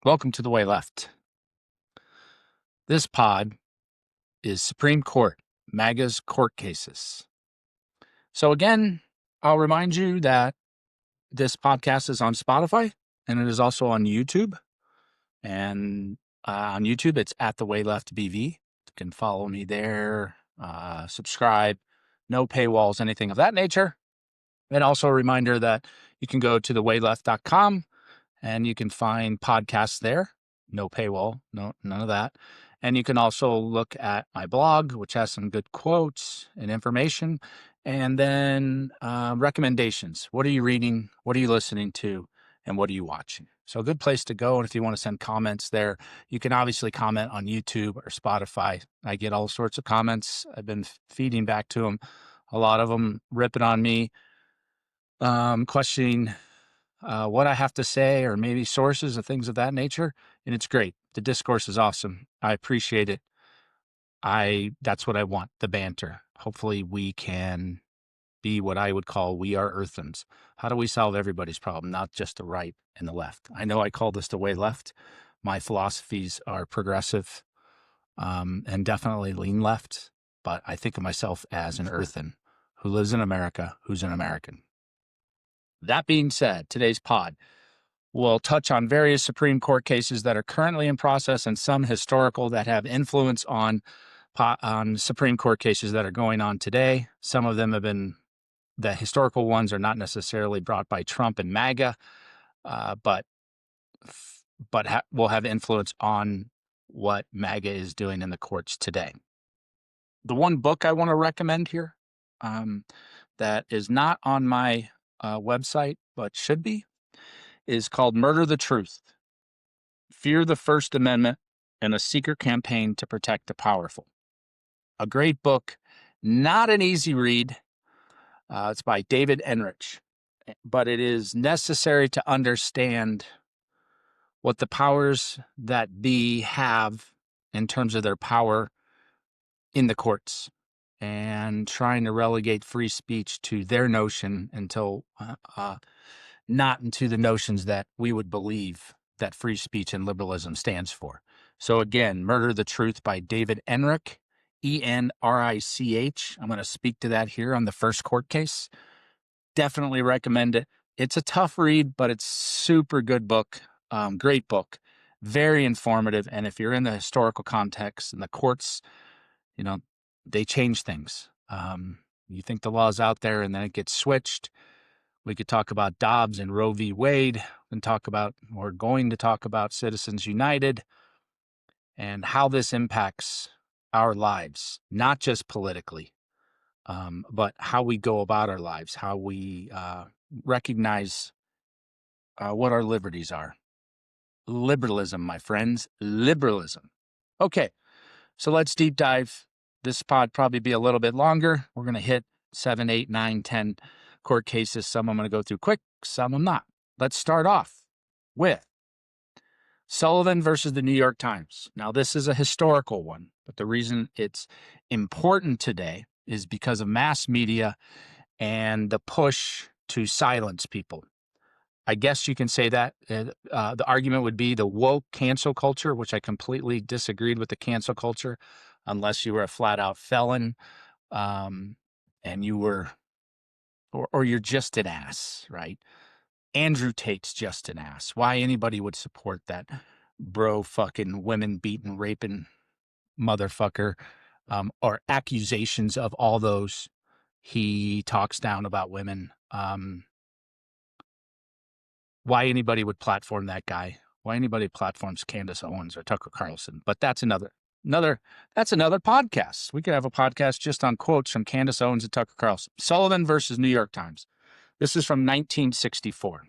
Welcome to The Way Left. This pod is Supreme Court, MAGA's court cases. So again, I'll remind you that this podcast is on Spotify and it is also on YouTube. And on YouTube, it's at The Way Left BV. You can follow me there, subscribe, no paywalls, anything of that nature. And also a reminder that you can go to thewayleft.com and you can find podcasts there. No paywall, none of that. And you can also look at my blog, which has some good quotes and information, and then recommendations. What are you reading? What are you listening to? And what are you watching? So a good place to go. And if you want to send comments there, you can obviously comment on YouTube or Spotify. I get all sorts of comments. I've been feeding back to them. A lot of them ripping on me, questioning what I have to say, or maybe sources or things of that nature. And it's great. The discourse is awesome. I appreciate it. That's what I want, the banter. Hopefully we can be what I would call we are earthens. How do we solve everybody's problem, not just the right and the left? I know I call this the way left. My philosophies are progressive and definitely lean left, but I think of myself as an earthen who lives in America, who's an American. That being said, today's pod will touch on various Supreme Court cases that are currently in process and some historical that have influence on Supreme Court cases that are going on today. Some of them have been, the historical ones are not necessarily brought by Trump and MAGA, but will have influence on what MAGA is doing in the courts today. The one book I want to recommend here that is not on my website, but should be, is called Murder the Truth: Fear the First Amendment and a Secret Campaign to Protect the Powerful. A great book, not an easy read. It's by David Enrich, but it is necessary to understand what the powers that be have in terms of their power in the courts and trying to relegate free speech to their notion until not into the notions that we would believe that free speech and liberalism stands for. So again, Murder the Truth by David Enrich, Enrich. I'm going to speak to that here on the first court case. Definitely recommend it. It's a tough read, but it's super good book. Great book, very informative. And if you're in the historical context and the courts, they change things. You think the law's out there and then it gets switched. We could talk about Dobbs and Roe v. Wade, and we're going to talk about Citizens United and how this impacts our lives, not just politically, but how we go about our lives, how we recognize what our liberties are. Liberalism, my friends, liberalism. Okay, so let's deep dive. This pod probably be a little bit longer. We're going to hit 7, 8, 9, 10 court cases. Some I'm going to go through quick, some I'm not. Let's start off with Sullivan versus the New York Times. Now, this is a historical one, but the reason it's important today is because of mass media and the push to silence people. I guess you can say that the argument would be the woke cancel culture, which I completely disagreed with the cancel culture, unless you were a flat out felon, and you were, or you're just an ass, right? Andrew Tate's just an ass. Why anybody would support that bro fucking women beating, raping motherfucker, or accusations of all those. He talks down about women. Why anybody would platform that guy? Why anybody platforms Candace Owens or Tucker Carlson? But that's another podcast. We could have a podcast just on quotes from Candace Owens and Tucker Carlson. Sullivan versus New York Times. This is from 1964.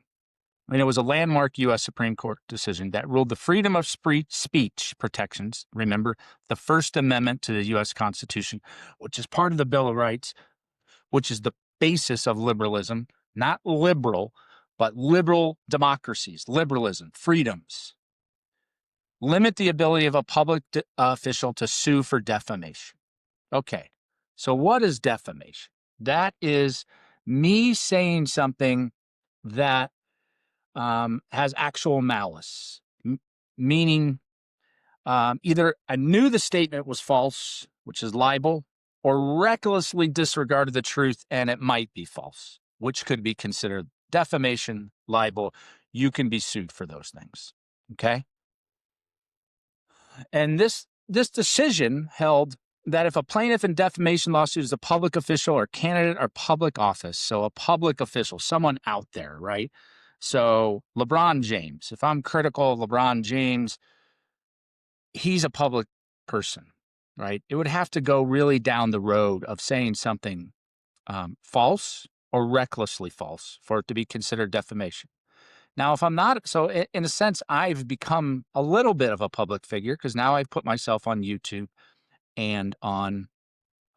And it was a landmark U.S. Supreme Court decision that ruled the freedom of speech protections, remember, the First Amendment to the U.S. Constitution, which is part of the Bill of Rights, which is the basis of liberalism, not liberal, but liberal democracies, liberalism, freedoms, limit the ability of a public official to sue for defamation. Okay, so what is defamation? That is me saying something that has actual malice, meaning either I knew the statement was false, which is libel, or recklessly disregarded the truth and it might be false, which could be considered defamation, libel. You can be sued for those things. Okay. And this decision held that if a plaintiff in defamation lawsuit is a public official or candidate or public office, so a public official, someone out there, right? So LeBron James, if I'm critical of LeBron James, he's a public person, right? It would have to go really down the road of saying something false or recklessly false for it to be considered defamation. Now, if I'm not, so in a sense, I've become a little bit of a public figure because now I've put myself on YouTube and on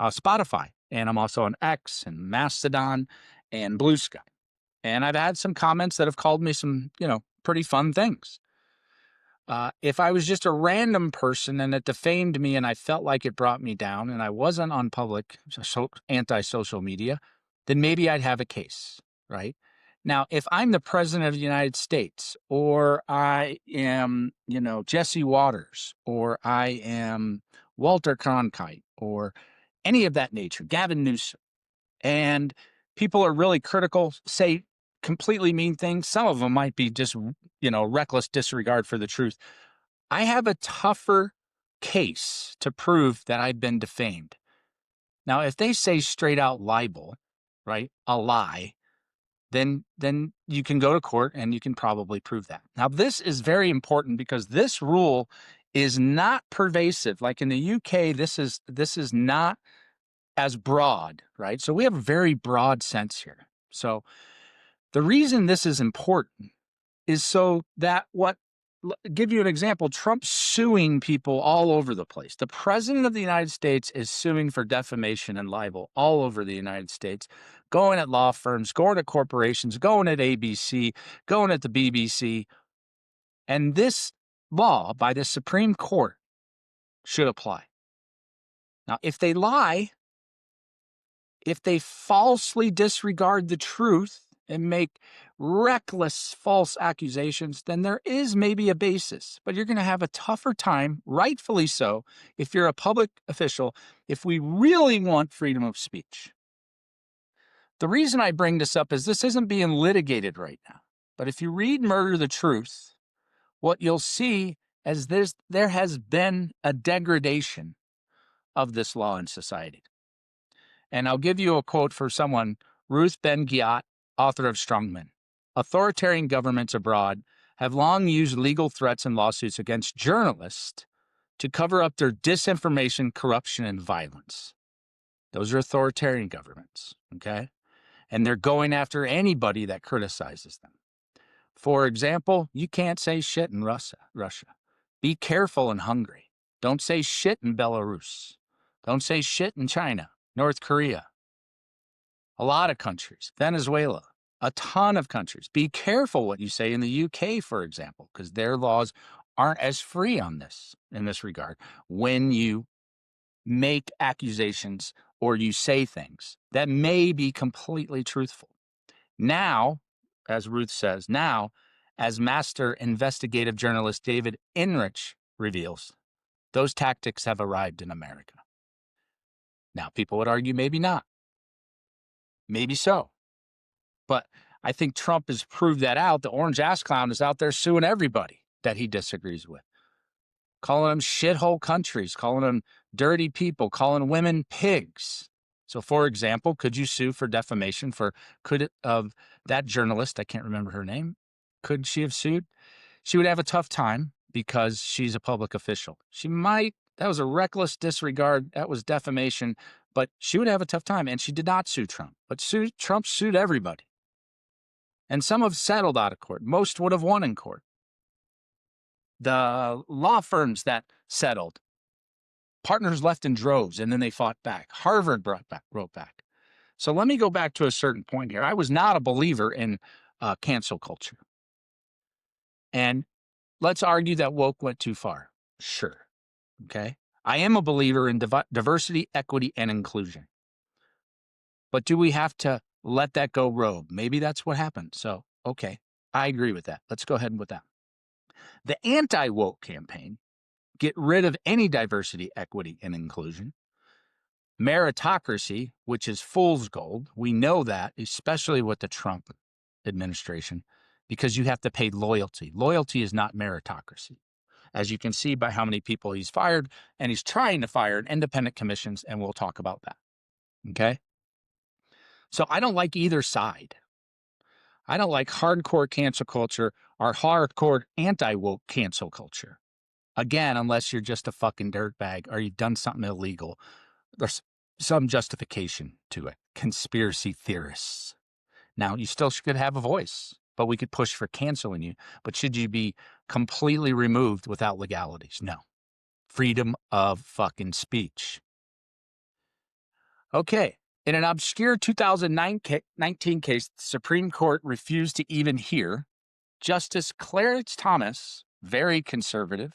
Spotify, and I'm also on X and Mastodon and Blue Sky. And I've had some comments that have called me some, pretty fun things. If I was just a random person and it defamed me and I felt like it brought me down and I wasn't on public anti-social media, then maybe I'd have a case, right? Now, if I'm the president of the United States or I am, Jesse Waters or I am Walter Cronkite or any of that nature, Gavin Newsom, and people are really critical, say completely mean things. Some of them might be just, reckless disregard for the truth. I have a tougher case to prove that I've been defamed. Now, if they say straight out libel, right, a lie, then you can go to court and you can probably prove that. Now, this is very important because this rule is not pervasive. Like in the UK, this is not as broad, right? So we have a very broad sense here. So the reason this is important is so that give you an example, Trump's suing people all over the place. The president of the United States is suing for defamation and libel all over the United States, going at law firms, going at corporations, going at ABC, going at the BBC. And this law by the Supreme Court should apply. Now, if they lie, if they falsely disregard the truth and make reckless false accusations, then there is maybe a basis. But you're going to have a tougher time, rightfully so, if you're a public official, if we really want freedom of speech. The reason I bring this up is this isn't being litigated right now. But if you read Murder the Truth, what you'll see is there has been a degradation of this law in society. And I'll give you a quote for someone, Ruth Ben-Ghiat, author of Strongmen. Authoritarian governments abroad have long used legal threats and lawsuits against journalists to cover up their disinformation, corruption, and violence. Those are authoritarian governments, okay? And they're going after anybody that criticizes them. For example, you can't say shit in Russia. Be careful in Hungary. Don't say shit in Belarus. Don't say shit in China, North Korea. A lot of countries, Venezuela, a ton of countries. Be careful what you say in the UK, for example, because their laws aren't as free on this in this regard. When you make accusations or you say things that may be completely truthful. Now, as Ruth says, now, as master investigative journalist David Enrich reveals, those tactics have arrived in America. Now, people would argue maybe not. Maybe so. But I think Trump has proved that out. The orange ass clown is out there suing everybody that he disagrees with, calling them shithole countries, calling them dirty people, calling women pigs. So, for example, could you sue for defamation of that journalist? I can't remember her name. Could she have sued? She would have a tough time because she's a public official. That was a reckless disregard. That was defamation, but she would have a tough time. And she did not sue Trump, but Trump sued everybody. And some have settled out of court. Most would have won in court. The law firms that settled, partners left in droves, and then they fought back. Harvard wrote back. So let me go back to a certain point here. I was not a believer in cancel culture. And let's argue that woke went too far. Sure. Okay. I am a believer in diversity, equity, and inclusion. But do we have to let that go rogue? Maybe that's what happened. So, okay, I agree with that. Let's go ahead with that. The anti-woke campaign, get rid of any diversity, equity, and inclusion. Meritocracy, which is fool's gold. We know that, especially with the Trump administration, because you have to pay loyalty. Loyalty is not meritocracy, as you can see by how many people he's fired, and he's trying to fire in independent commissions, and we'll talk about that. Okay? So I don't like either side. I don't like hardcore cancel culture or hardcore anti-woke cancel culture. Again, unless you're just a fucking dirtbag or you've done something illegal. There's some justification to it. Conspiracy theorists. Now, you still should have a voice, but we could push for canceling you. But should you be completely removed without legalities? No. Freedom of fucking speech. Okay. In an obscure 2019 case, the Supreme Court refused to even hear. Justice Clarence Thomas, very conservative,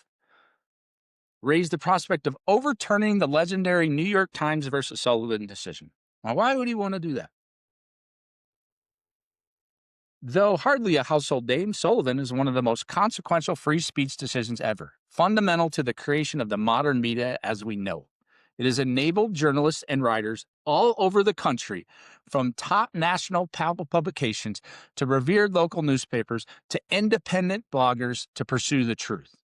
raised the prospect of overturning the legendary New York Times versus Sullivan decision. Now, why would he want to do that? Though hardly a household name, Sullivan is one of the most consequential free speech decisions ever, fundamental to the creation of the modern media as we know. It has enabled journalists and writers all over the country, from top national publications to revered local newspapers to independent bloggers, to pursue the truth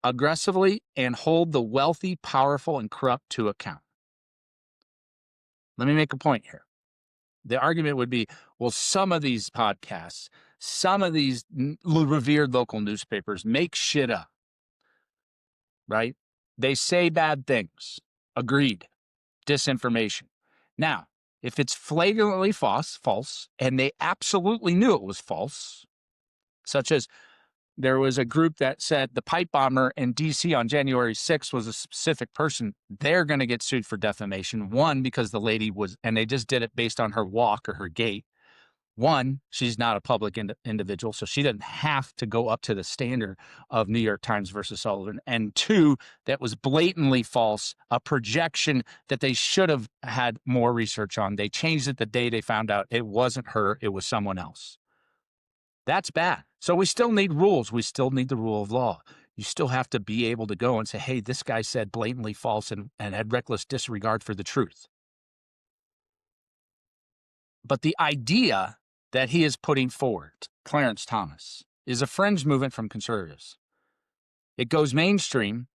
aggressively and hold the wealthy, powerful, and corrupt to account. Let me make a point here. The argument would be, well, some of these podcasts, some of these revered local newspapers make shit up, right? They say bad things. Agreed. Disinformation. Now, if it's flagrantly false, and they absolutely knew it was false, such as there was a group that said the pipe bomber in D.C. on January 6th was a specific person, they're going to get sued for defamation. One, because the lady was, and they just did it based on her walk or her gait. One, she's not a public individual, so she doesn't have to go up to the standard of New York Times versus Sullivan. And two, that was blatantly false, a projection that they should have had more research on. They changed it the day they found out it wasn't her, it was someone else. That's bad. So we still need rules. We still need the rule of law. You still have to be able to go and say, hey, this guy said blatantly false and had reckless disregard for the truth. But the idea that he is putting forward, Clarence Thomas, is a fringe movement from conservatives. It goes mainstream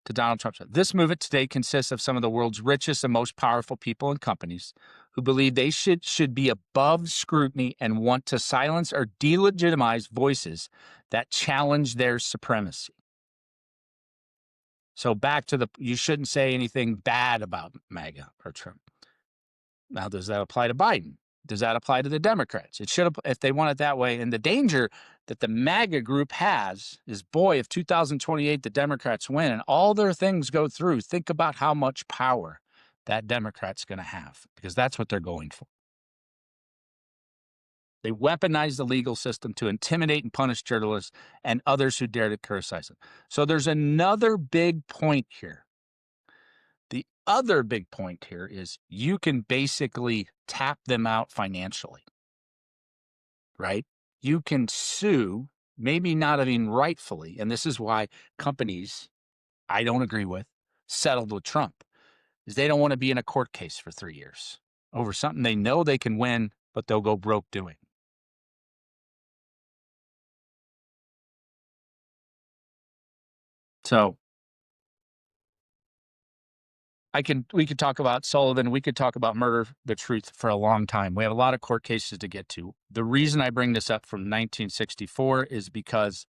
to Donald Trump. This movement today consists of some of the world's richest and most powerful people and companies who believe they should be above scrutiny and want to silence or delegitimize voices that challenge their supremacy. So back to you shouldn't say anything bad about MAGA or Trump. Now, does that apply to Biden? Does that apply to the Democrats? It should, if they want it that way. And the danger that the MAGA group has is, boy, if 2028 the Democrats win and all their things go through, think about how much power that Democrat's going to have, because that's what they're going for. They weaponize the legal system to intimidate and punish journalists and others who dare to criticize them. So there's another big point here. The other big point here is you can basically tap them out financially, right? You can sue, maybe not even rightfully, and this is why companies I don't agree with settled with Trump, is they don't want to be in a court case for 3 years over something they know they can win, but they'll go broke doing. So we could talk about Sullivan. We could talk about Murder, the Truth for a long time. We have a lot of court cases to get to. The reason I bring this up from 1964 is because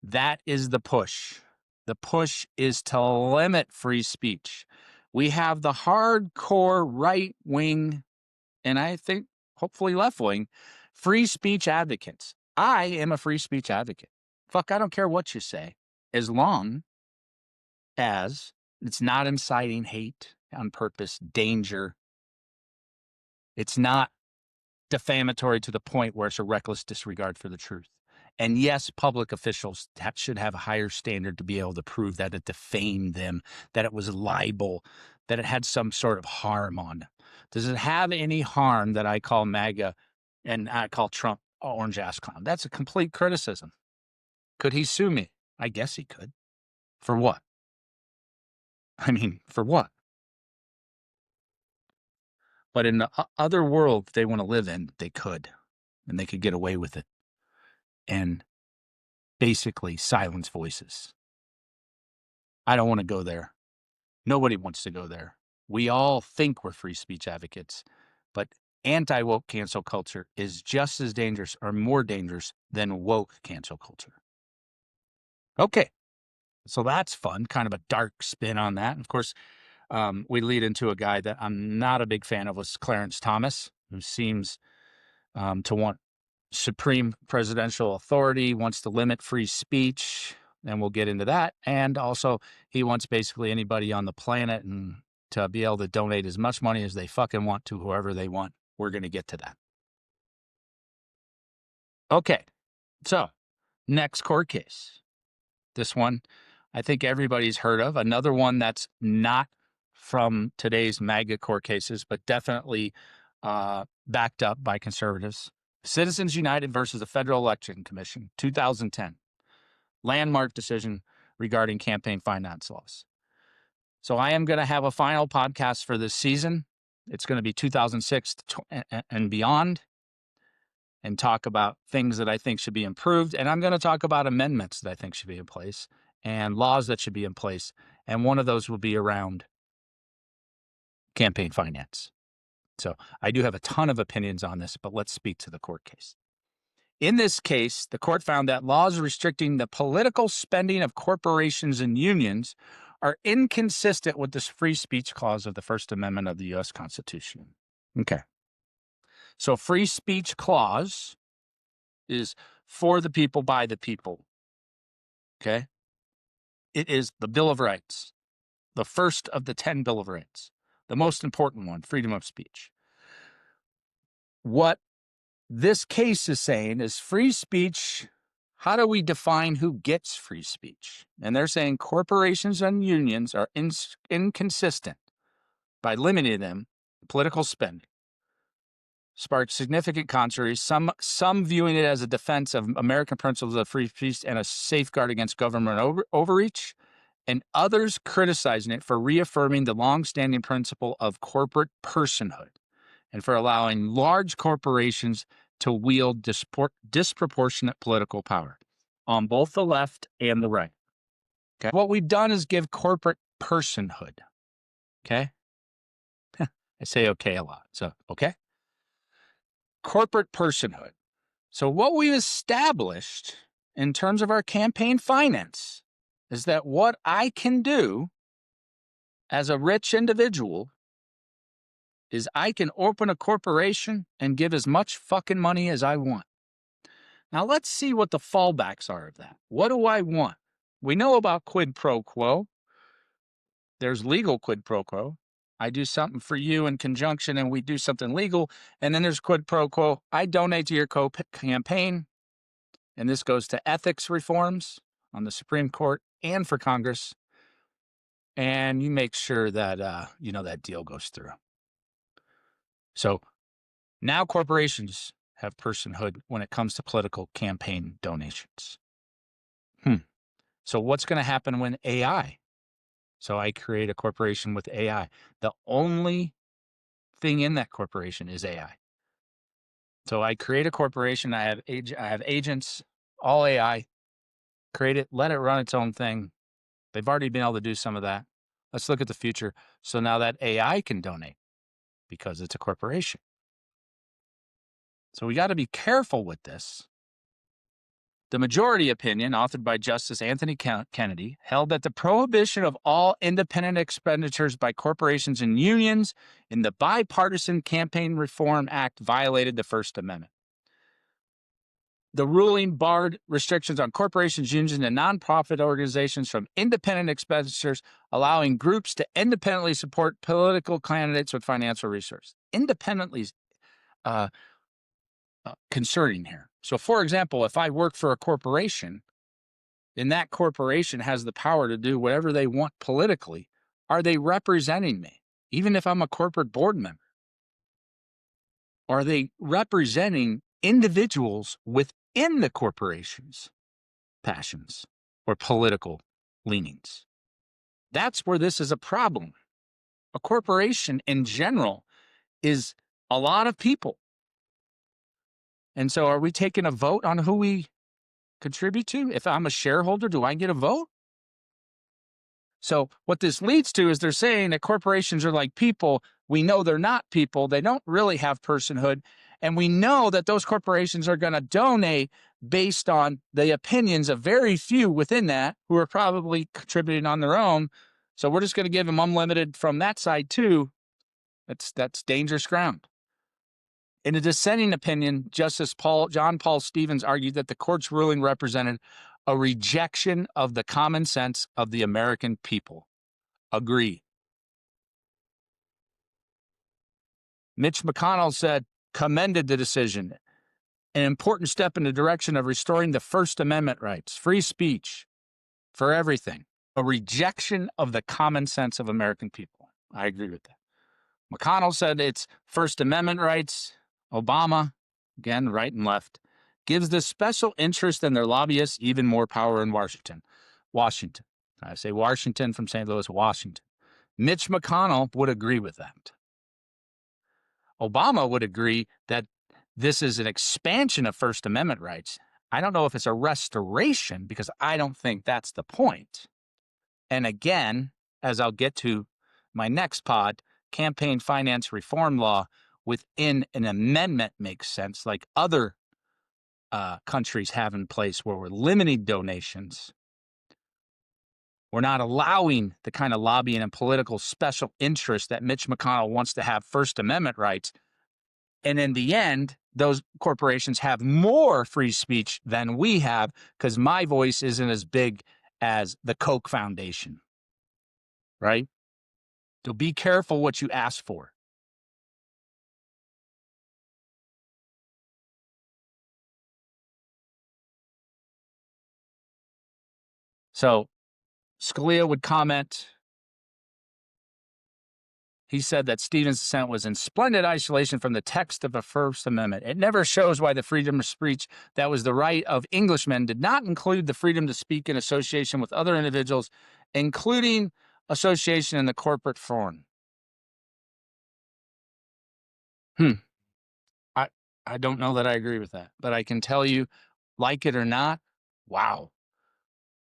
that is the push. The push is to limit free speech. We have the hardcore right wing, and I think hopefully left wing, free speech advocates. I am a free speech advocate. Fuck, I don't care what you say, as long as it's not inciting hate on purpose, danger. It's not defamatory to the point where it's a reckless disregard for the truth. And yes, public officials should have a higher standard to be able to prove that it defamed them, that it was libel, that it had some sort of harm on them. Does it have any harm that I call MAGA and I call Trump orange ass clown? That's a complete criticism. Could he sue me? I guess he could. For what? I mean, for what? But in the other world they want to live in, they could. And they could get away with it. And basically silence voices. I don't want to go there. Nobody wants to go there. We all think we're free speech advocates, but anti-woke cancel culture is just as dangerous or more dangerous than woke cancel culture. Okay, so that's fun, kind of a dark spin on that. And of course, we lead into a guy that I'm not a big fan of, was Clarence Thomas, who seems to want supreme presidential authority, wants to limit free speech, and we'll get into that. And also, he wants basically anybody on the planet and to be able to donate as much money as they fucking want to whoever they want. We're going to get to that. Okay, so next court case. This one, I think everybody's heard of. Another one that's not from today's MAGA court cases, but definitely backed up by conservatives. Citizens United versus the Federal Election Commission, 2010. Landmark decision regarding campaign finance laws. So I am going to have a final podcast for this season. It's going to be 2006 and beyond, and talk about things that I think should be improved. And I'm going to talk about amendments that I think should be in place and laws that should be in place. And one of those will be around campaign finance. So I do have a ton of opinions on this, but let's speak to the court case. In this case, the court found that laws restricting the political spending of corporations and unions are inconsistent with the free speech clause of the First Amendment of the U.S. Constitution. Okay. So free speech clause is for the people, by the people. Okay. It is the Bill of Rights, the first of the 10 Bill of Rights, the most important one, freedom of speech. What this case is saying is free speech. How do we define who gets free speech? And they're saying corporations and unions are inconsistent by limiting them political spending. Sparked significant controversy, some viewing it as a defense of American principles of free speech and a safeguard against government overreach, and others criticizing it for reaffirming the longstanding principle of corporate personhood and for allowing large corporations to wield disproportionate political power on both the left and the right. Okay. What we've done is give corporate personhood. Okay. I say okay a lot. So, okay. Corporate personhood. So what we've established in terms of our campaign finance is that what I can do as a rich individual is I can open a corporation and give as much fucking money as I want. Now let's see what the fallbacks are of that. What do I want? We know about quid pro quo. There's legal quid pro quo. I do something for you in conjunction and we do something legal. And then there's quid pro quo. I donate to your campaign. And this goes to ethics reforms on the Supreme Court and for Congress. And you make sure that, that deal goes through. So now corporations have personhood when it comes to political campaign donations. So what's going to happen when AI? So I create a corporation with AI. The only thing in that corporation is AI. So I create a corporation. I have agents, all AI. Create it, let it run its own thing. They've already been able to do some of that. Let's look at the future. So now that AI can donate because it's a corporation. So we got to be careful with this. The majority opinion, authored by Justice Anthony Kennedy, held that the prohibition of all independent expenditures by corporations and unions in the Bipartisan Campaign Reform Act violated the First Amendment. The ruling barred restrictions on corporations, unions, and nonprofit organizations from independent expenditures, allowing groups to independently support political candidates with financial resources. Independently concerning here. So, for example, if I work for a corporation and that corporation has the power to do whatever they want politically, are they representing me? Even if I'm a corporate board member? Are they representing individuals within the corporations passions or political leanings. That's where this is a problem. A corporation in general is a lot of people. And so are we taking a vote on who we contribute to? If I'm a shareholder, do I get a vote? So what this leads to is they're saying that corporations are like people. We know they're not people. They don't really have personhood. And we know that those corporations are going to donate based on the opinions of very few within that who are probably contributing on their own. So we're just going to give them unlimited from that side too. That's dangerous ground. In a dissenting opinion, Justice John Paul Stevens argued that the court's ruling represented a rejection of the common sense of the American people. Agree. Mitch McConnell said, commended the decision, an important step in the direction of restoring the First Amendment rights, free speech for everything, a rejection of the common sense of American people. I agree with that. McConnell said it's First Amendment rights. Obama, again, right and left, gives the special interest in their lobbyists even more power in Washington. I say Washington from St. Louis, Washington. Mitch McConnell would agree with that. Obama would agree that this is an expansion of First Amendment rights. I don't know if it's a restoration because I don't think that's the point. And again, as I'll get to my next pod, campaign finance reform law within an amendment makes sense, like other countries have in place where we're limiting donations. We're not allowing the kind of lobbying and political special interest that Mitch McConnell wants to have First Amendment rights. And in the end, those corporations have more free speech than we have because my voice isn't as big as the Koch Foundation, right? So be careful what you ask for. So Scalia would comment. He said that Stevens' dissent was in splendid isolation from the text of the First Amendment. It never shows why the freedom of speech that was the right of Englishmen did not include the freedom to speak in association with other individuals, including association in the corporate forum. I don't know that I agree with that, but I can tell you, like it or not, wow,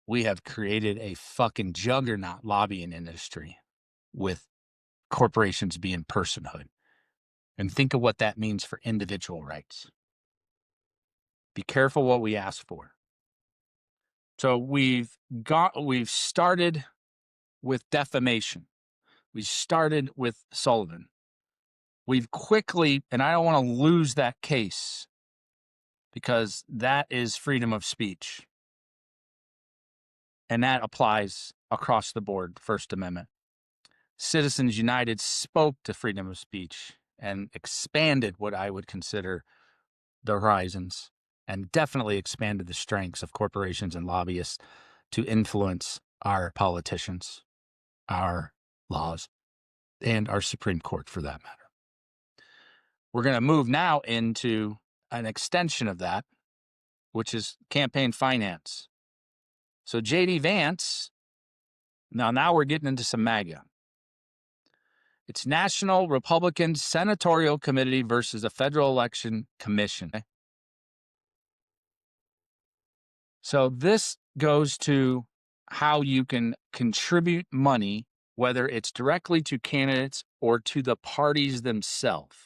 we have created a fucking juggernaut lobbying industry with corporations being personhood. And think of what that means for individual rights. Be careful what we ask for. So we've started with defamation. We started with Sullivan. We've quickly, and I don't want to lose that case because that is freedom of speech. And that applies across the board, First Amendment. Citizens United spoke to freedom of speech and expanded what I would consider the horizons and definitely expanded the strengths of corporations and lobbyists to influence our politicians, our laws, and our Supreme Court for that matter. We're going to move now into an extension of that, which is campaign finance. So J.D. Vance, now we're getting into some MAGA. It's National Republican Senatorial Committee versus the Federal Election Commission. So this goes to how you can contribute money, whether it's directly to candidates or to the parties themselves.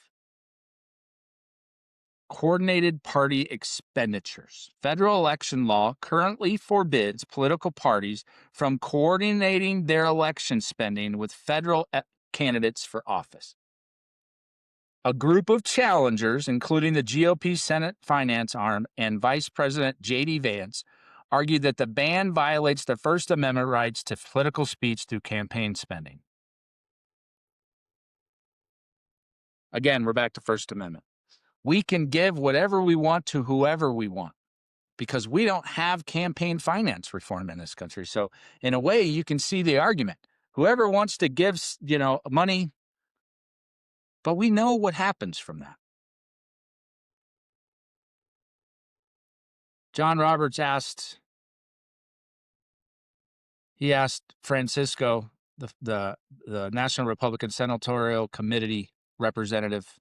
Coordinated party expenditures. Federal election law currently forbids political parties from coordinating their election spending with federal candidates for office. A group of challengers, including the GOP Senate Finance Arm and Vice President J.D. Vance, argued that the ban violates the First Amendment rights to political speech through campaign spending. Again, we're back to First Amendment. We can give whatever we want to whoever we want because we don't have campaign finance reform in this country. So in a way, you can see the argument. Whoever wants to give, money, but we know what happens from that. John Roberts asked He asked Francisco, the National Republican Senatorial Committee representative,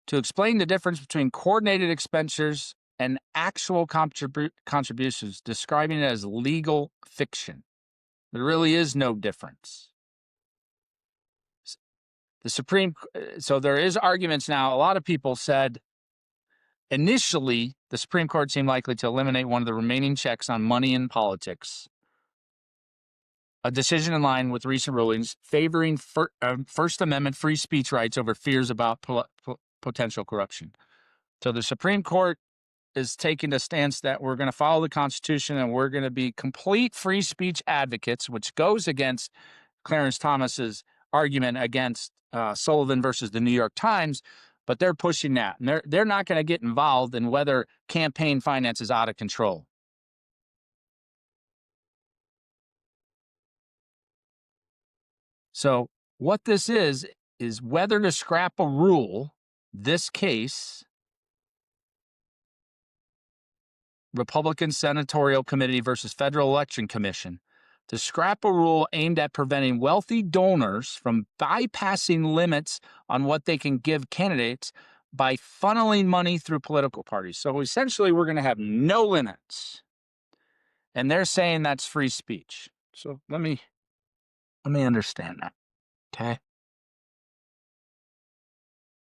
to explain the difference between coordinated expenditures and actual contributions, describing it as legal fiction. There really is no difference. So there is arguments now. A lot of people said initially the Supreme Court seemed likely to eliminate one of the remaining checks on money in politics, a decision in line with recent rulings favoring First Amendment free speech rights over fears about potential corruption. So the Supreme Court is taking the stance that we're going to follow the Constitution and we're going to be complete free speech advocates, which goes against Clarence Thomas's argument against Sullivan versus the New York Times, but they're pushing that. And they're not going to get involved in whether campaign finance is out of control. So what this is whether to scrap a rule, this case, Republican Senatorial Committee versus Federal Election Commission, to scrap a rule aimed at preventing wealthy donors from bypassing limits on what they can give candidates by funneling money through political parties. So essentially, we're going to have no limits. And they're saying that's free speech. So let me understand that, okay?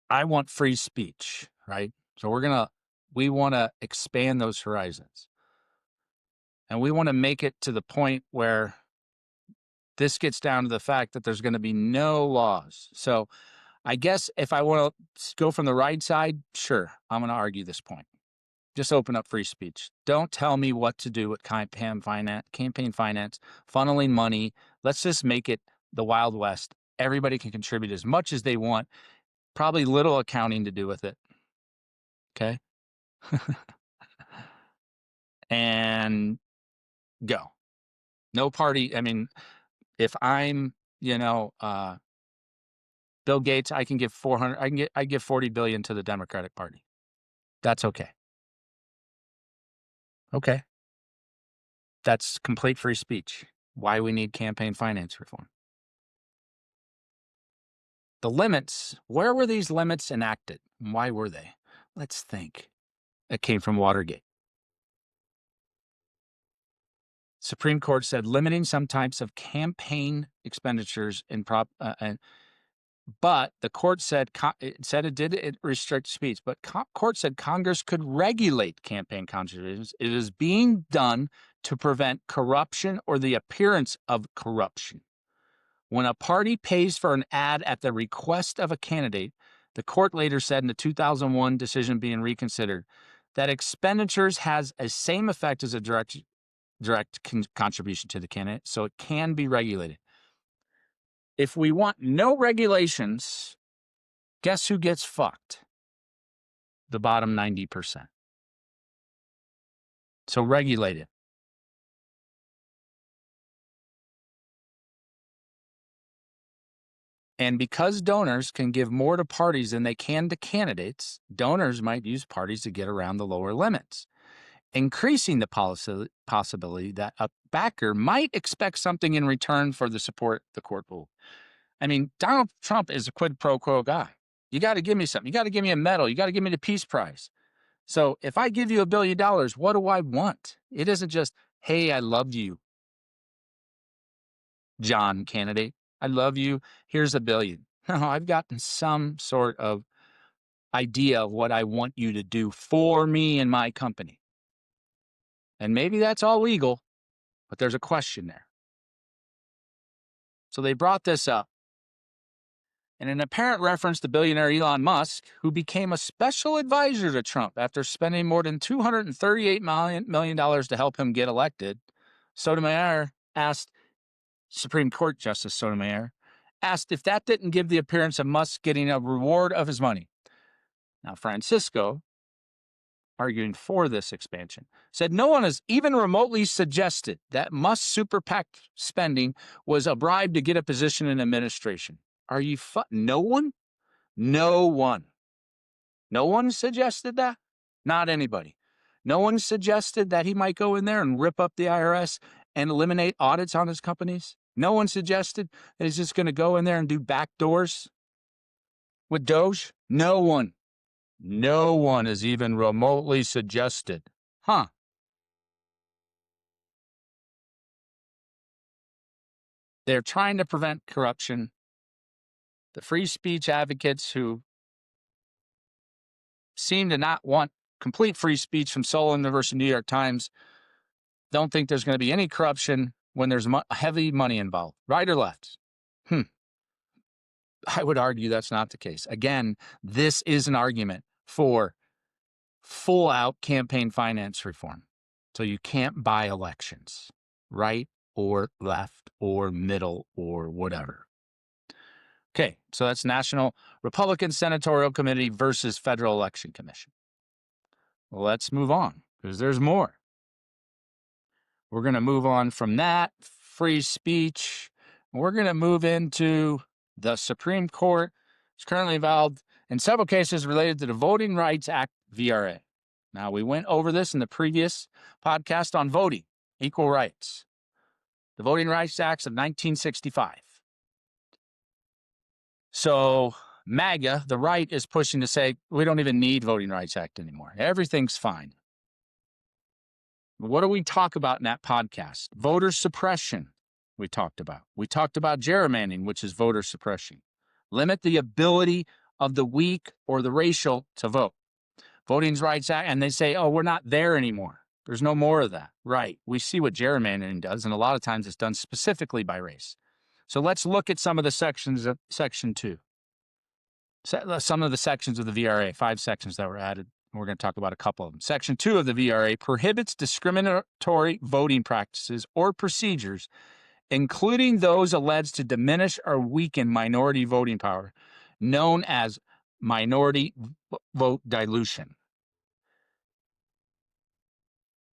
I want free speech, right? So we want to expand those horizons. And we want to make it to the point where this gets down to the fact that there's going to be no laws. So I guess if I want to go from the right side, sure, I'm going to argue this point. Just open up free speech. Don't tell me what to do with campaign finance, funneling money. Let's just make it the Wild West. Everybody can contribute as much as they want, probably little accounting to do with it. Okay? And go. No party. I mean, if I'm, Bill Gates, I can give 400, I give 40 billion to the Democratic Party. That's okay. Okay. That's complete free speech. Why we need campaign finance reform. The limits, where were these limits enacted? Why were they? Let's think. It came from Watergate. Supreme Court said limiting some types of campaign expenditures but the court said it did restrict speech, but court said Congress could regulate campaign contributions. It is being done to prevent corruption or the appearance of corruption. When a party pays for an ad at the request of a candidate, the court later said in the 2001 decision being reconsidered that expenditures has a same effect as a direct contribution to the candidate, so it can be regulated. If we want no regulations, guess who gets fucked? The bottom 90%. So regulate it. And because donors can give more to parties than they can to candidates, donors might use parties to get around the lower limits, increasing the possibility that a backer might expect something in return for the support the court ruled. I mean, Donald Trump is a quid pro quo guy. You got to give me something. You got to give me a medal. You got to give me the Peace Prize. So if I give you $1 billion, what do I want? It isn't just, hey, I love you, John candidate. I love you. Here's $1 billion. No, I've gotten some sort of idea of what I want you to do for me and my company. And maybe that's all legal, but there's a question there. So they brought this up. In an apparent reference to billionaire Elon Musk, who became a special advisor to Trump after spending more than $238 million to help him get elected, Sotomayor asked, Supreme Court Justice Sotomayor, asked if that didn't give the appearance of Musk getting a reward of his money. Now, Francisco, arguing for this expansion, said no one has even remotely suggested that Musk's super PAC spending was a bribe to get a position in administration. Are you no one? No one. No one suggested that? Not anybody. No one suggested that he might go in there and rip up the IRS and eliminate audits on his companies? No one suggested that he's just going to go in there and do backdoors with Doge? No one. No one has even remotely suggested. Huh. They're trying to prevent corruption. The free speech advocates who seem to not want complete free speech from Sullivan versus New York Times don't think there's going to be any corruption when there's heavy money involved, right or left. I would argue that's not the case. Again, this is an argument for full-out campaign finance reform. So you can't buy elections, right or left or middle or whatever. Okay, so that's National Republican Senatorial Committee versus Federal Election Commission. Well, let's move on because there's more. We're going to move on from that, free speech. We're going to move into the Supreme Court. It's currently involved in several cases related to the Voting Rights Act, VRA. Now, we went over this in the previous podcast on voting, equal rights. The Voting Rights Acts of 1965. So MAGA, the right, is pushing to say, we don't even need Voting Rights Act anymore. Everything's fine. What do we talk about in that podcast? Voter suppression, we talked about. We talked about gerrymandering, which is voter suppression. Limit the ability of the weak or the racial to vote. Voting Rights Act, and they say, oh, we're not there anymore. There's no more of that. Right. We see what gerrymandering does, and a lot of times it's done specifically by race. So let's look at some of the sections of Section 2. Some of the sections of the VRA, 5 sections that were added. We're going to talk about a couple of them. Section 2 of the VRA prohibits discriminatory voting practices or procedures, including those alleged to diminish or weaken minority voting power, known as minority vote dilution.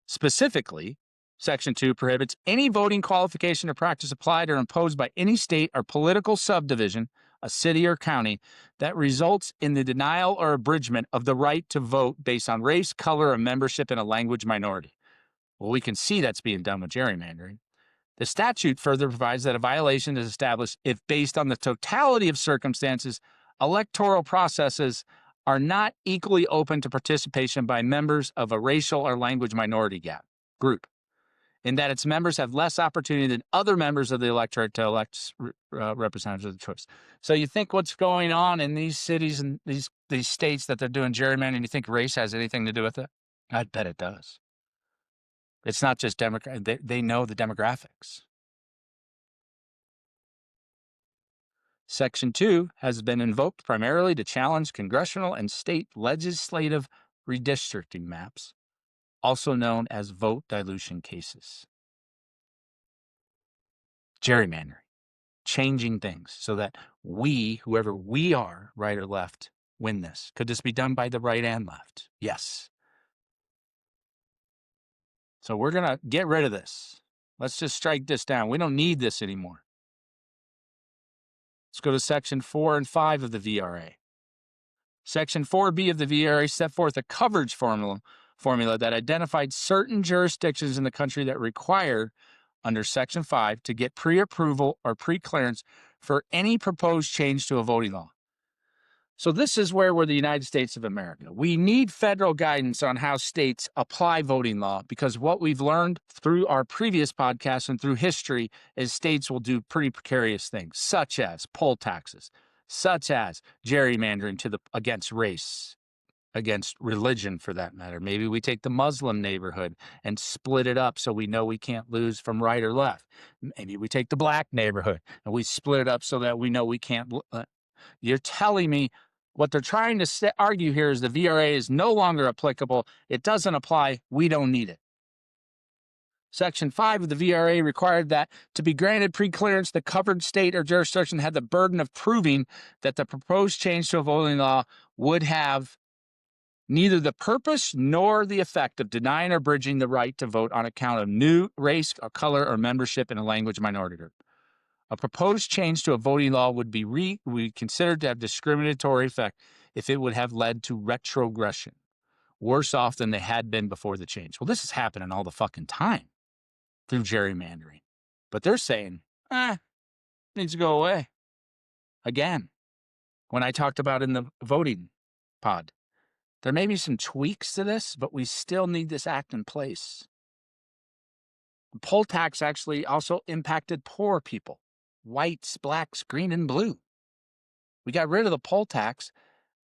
Specifically, Section 2 prohibits any voting qualification or practice applied or imposed by any state or political subdivision, a city or county, that results in the denial or abridgment of the right to vote based on race, color, or membership in a language minority. Well, we can see that's being done with gerrymandering. The statute further provides that a violation is established if, based on the totality of circumstances, electoral processes are not equally open to participation by members of a racial or language minority group, in that its members have less opportunity than other members of the electorate to elect representatives of the choice. So you think what's going on in these cities and these states that they're doing gerrymandering, you think race has anything to do with it? I'd bet it does. It's not just Democrat. They know the demographics. Section 2 has been invoked primarily to challenge congressional and state legislative redistricting maps, also known as vote dilution cases. Gerrymandering, changing things so that we, whoever we are, right or left, win this. Could this be done by the right and left? Yes. So we're going to get rid of this. Let's just strike this down. We don't need this anymore. Let's go to Section 4 and 5 of the VRA. Section 4B of the VRA set forth a coverage formula that identified certain jurisdictions in the country that require, under Section 5, to get pre-approval or pre-clearance for any proposed change to a voting law. So this is where we're the United States of America. We need federal guidance on how states apply voting law, because what we've learned through our previous podcasts and through history is states will do pretty precarious things, such as poll taxes, such as gerrymandering against race, against religion for that matter. Maybe we take the Muslim neighborhood and split it up so we know we can't lose from right or left. Maybe we take the black neighborhood and we split it up so that we know we can't. You're telling me what they're trying to argue here is the VRA is no longer applicable. It doesn't apply. We don't need it. Section 5 of the VRA required that to be granted pre-clearance, the covered state or jurisdiction had the burden of proving that the proposed change to a voting law would have neither the purpose nor the effect of denying or bridging the right to vote on account of new race or color or membership in a language minority group. A proposed change to a voting law would be considered to have discriminatory effect if it would have led to retrogression, worse off than they had been before the change. Well, this is happening all the fucking time. through gerrymandering. But they're saying, needs to go away. Again, when I talked about in the voting pod, there may be some tweaks to this, but we still need this act in place. The poll tax actually also impacted poor people, whites, blacks, green, and blue. We got rid of the poll tax,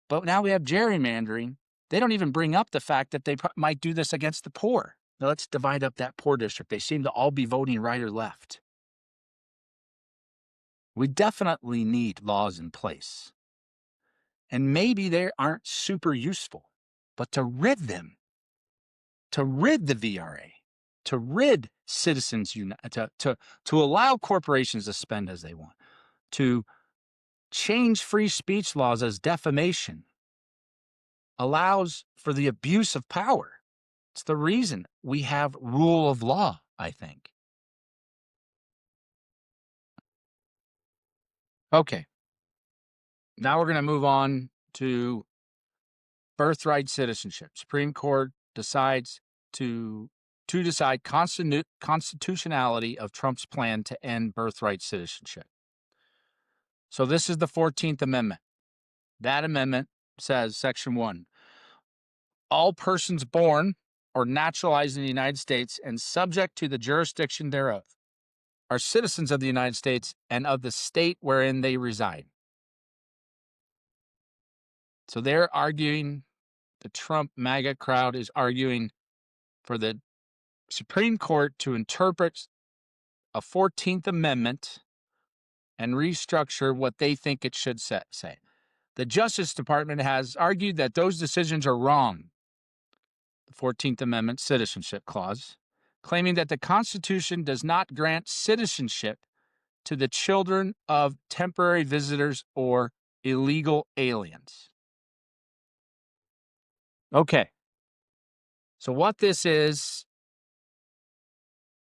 but now we have gerrymandering. They don't even bring up the fact that they might do this against the poor. Now let's divide up that poor district. They seem to all be voting right or left. We definitely need laws in place. And maybe they aren't super useful, but to rid them, to rid the VRA, to rid citizens, to allow corporations to spend as they want, to change free speech laws as defamation, allows for the abuse of power. It's the reason we have rule of law, I think. Okay. Now we're going to move on to birthright citizenship. Supreme Court decides to decide constitutionality of Trump's plan to end birthright citizenship. So this is the 14th Amendment. That amendment says, Section 1, all persons born or naturalized in the United States and subject to the jurisdiction thereof are citizens of the United States and of the state wherein they reside. So they're arguing, the Trump MAGA crowd is arguing for the Supreme Court to interpret a 14th Amendment and restructure what they think it should say. The Justice Department has argued that those decisions are wrong. The 14th Amendment Citizenship Clause, claiming that the Constitution does not grant citizenship to the children of temporary visitors or illegal aliens. Okay. So what this is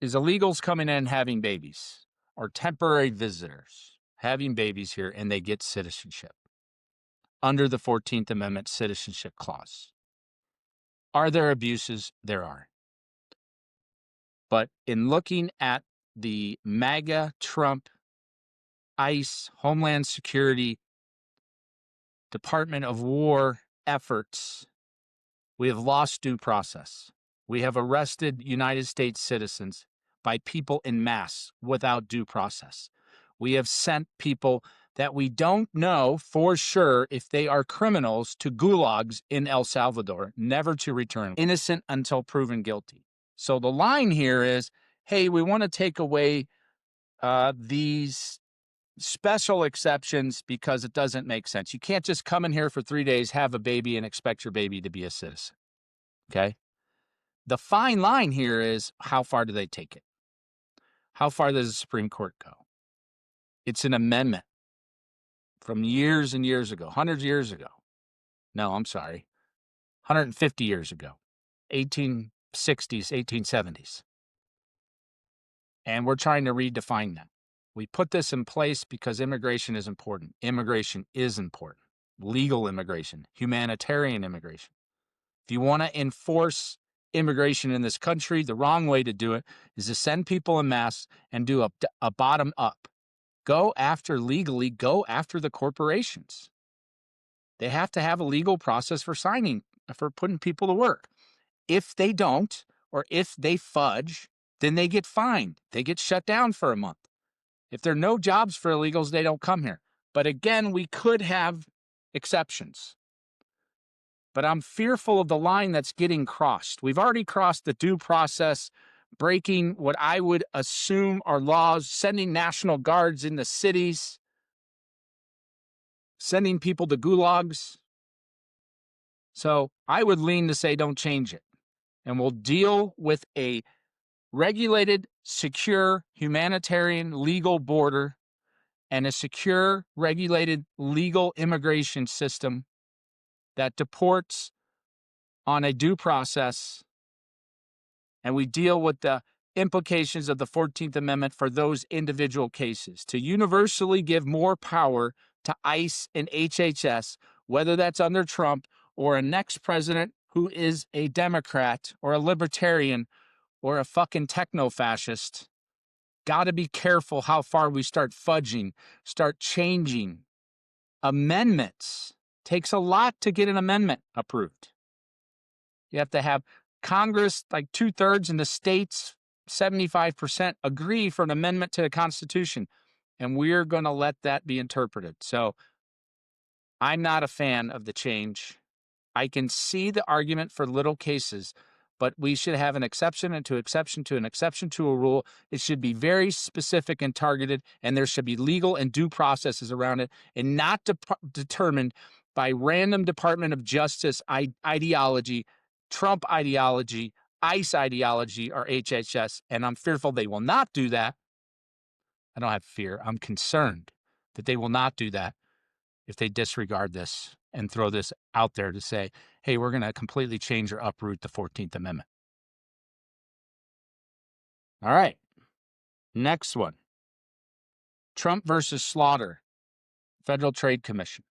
illegals coming in having babies, or temporary visitors having babies here, and they get citizenship under the 14th Amendment Citizenship Clause. Are there abuses? There are. But in looking at the MAGA, Trump, ICE, Homeland Security, Department of War efforts, we have lost due process. We have arrested United States citizens by people en masse without due process. We have sent people that we don't know for sure if they are criminals to gulags in El Salvador, never to return, innocent until proven guilty. So the line here is, hey, we want to take away these special exceptions because it doesn't make sense. You can't just come in here for 3 days, have a baby, and expect your baby to be a citizen. Okay? The fine line here is, how far do they take it? How far does the Supreme Court go? It's an amendment from years and years ago, hundreds of years ago. No, I'm sorry, 150 years ago, 1860s, 1870s. And we're trying to redefine that. We put this in place because immigration is important. Immigration is important. Legal immigration, humanitarian immigration. If you want to enforce immigration in this country, the wrong way to do it is to send people en masse and do a bottom up. Go after legally, go after the corporations. They have to have a legal process for putting people to work. If they don't, or if they fudge, then they get fined. They get shut down for a month. If there are no jobs for illegals, they don't come here. But again, we could have exceptions. But I'm fearful of the line that's getting crossed. We've already crossed the due process, breaking what I would assume are laws, sending National Guards in the cities, sending people to gulags. So I would lean to say don't change it. And we'll deal with a regulated, secure, humanitarian, legal border and a secure, regulated, legal immigration system that deports on a due process, and we deal with the implications of the 14th Amendment for those individual cases, to universally give more power to ICE and HHS, whether that's under Trump or a next president who is a Democrat or a libertarian or a fucking techno-fascist, got to be careful how far we start fudging, start changing. Amendments. Takes a lot to get an amendment approved. You have to have Congress, like 2/3, in the states, 75% agree for an amendment to the Constitution. And we're going to let that be interpreted. So I'm not a fan of the change. I can see the argument for little cases, but we should have an exception and to exception to an exception to a rule. It should be very specific and targeted, and there should be legal and due processes around it, and not determined by random Department of Justice ideology, Trump ideology, ICE ideology, or HHS. And I'm fearful they will not do that. I don't have fear. I'm concerned that they will not do that if they disregard this and throw this out there to say, hey, we're going to completely change or uproot the 14th Amendment. All right. Next one. Trump versus Slaughter, Federal Trade Commission.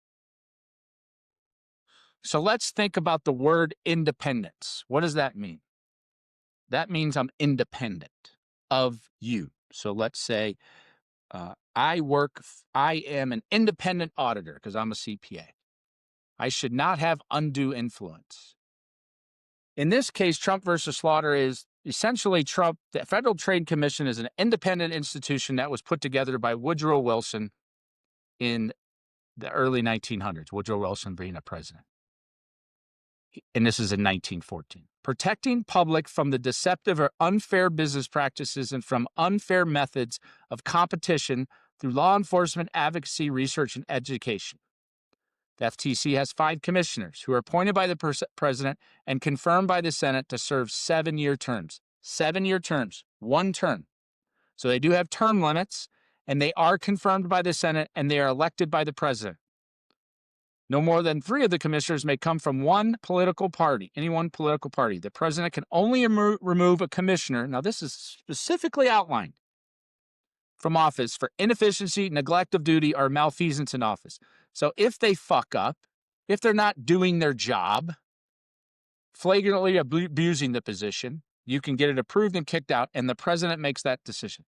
So let's think about the word independence. What does that mean? That means I'm independent of you. So let's say I am an independent auditor because I'm a CPA. I should not have undue influence. In this case, Trump versus Slaughter is essentially Trump. The Federal Trade Commission is an independent institution that was put together by Woodrow Wilson in the early 1900s, Woodrow Wilson being a president. And this is in 1914. Protecting public from the deceptive or unfair business practices and from unfair methods of competition through law enforcement, advocacy, research, and education. The FTC has 5 commissioners who are appointed by the president and confirmed by the Senate to serve 7-year terms. 7-year terms, 1 term. So they do have term limits, and they are confirmed by the Senate, and they are elected by the president. No more than 3 of the commissioners may come from one political party, any one political party. The president can only remove a commissioner. Now, this is specifically outlined from office for inefficiency, neglect of duty, or malfeasance in office. So if they fuck up, if they're not doing their job, flagrantly abusing the position, you can get it approved and kicked out, and the president makes that decision.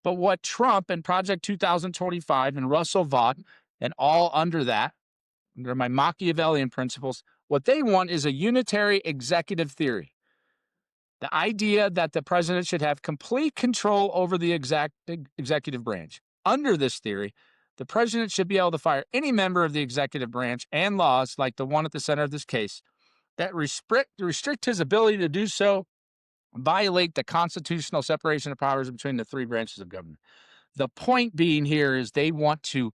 But what Trump and Project 2025 and Russell Vought and all under that, under my Machiavellian principles, what they want is a unitary executive theory. The idea that the president should have complete control over the executive branch. Under this theory, the president should be able to fire any member of the executive branch and laws, like the one at the center of this case, that restrict his ability to do so, violate the constitutional separation of powers between the 3 branches of government. The point being here is they want to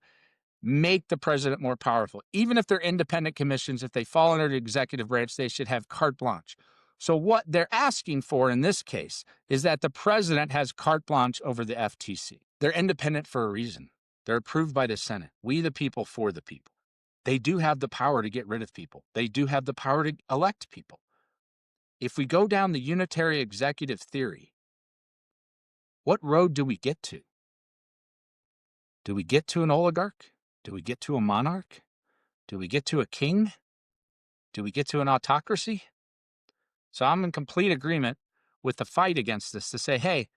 make the president more powerful. Even if they're independent commissions, if they fall under the executive branch, they should have carte blanche. So what they're asking for in this case is that the president has carte blanche over the FTC. They're independent for a reason. They're approved by the Senate. We the people for the people. They do have the power to get rid of people. They do have the power to elect people. If we go down the unitary executive theory, what road do we get to? Do we get to an oligarch? Do we get to a monarch? Do we get to a king? Do we get to an autocracy? So I'm in complete agreement with the fight against this to say, hey,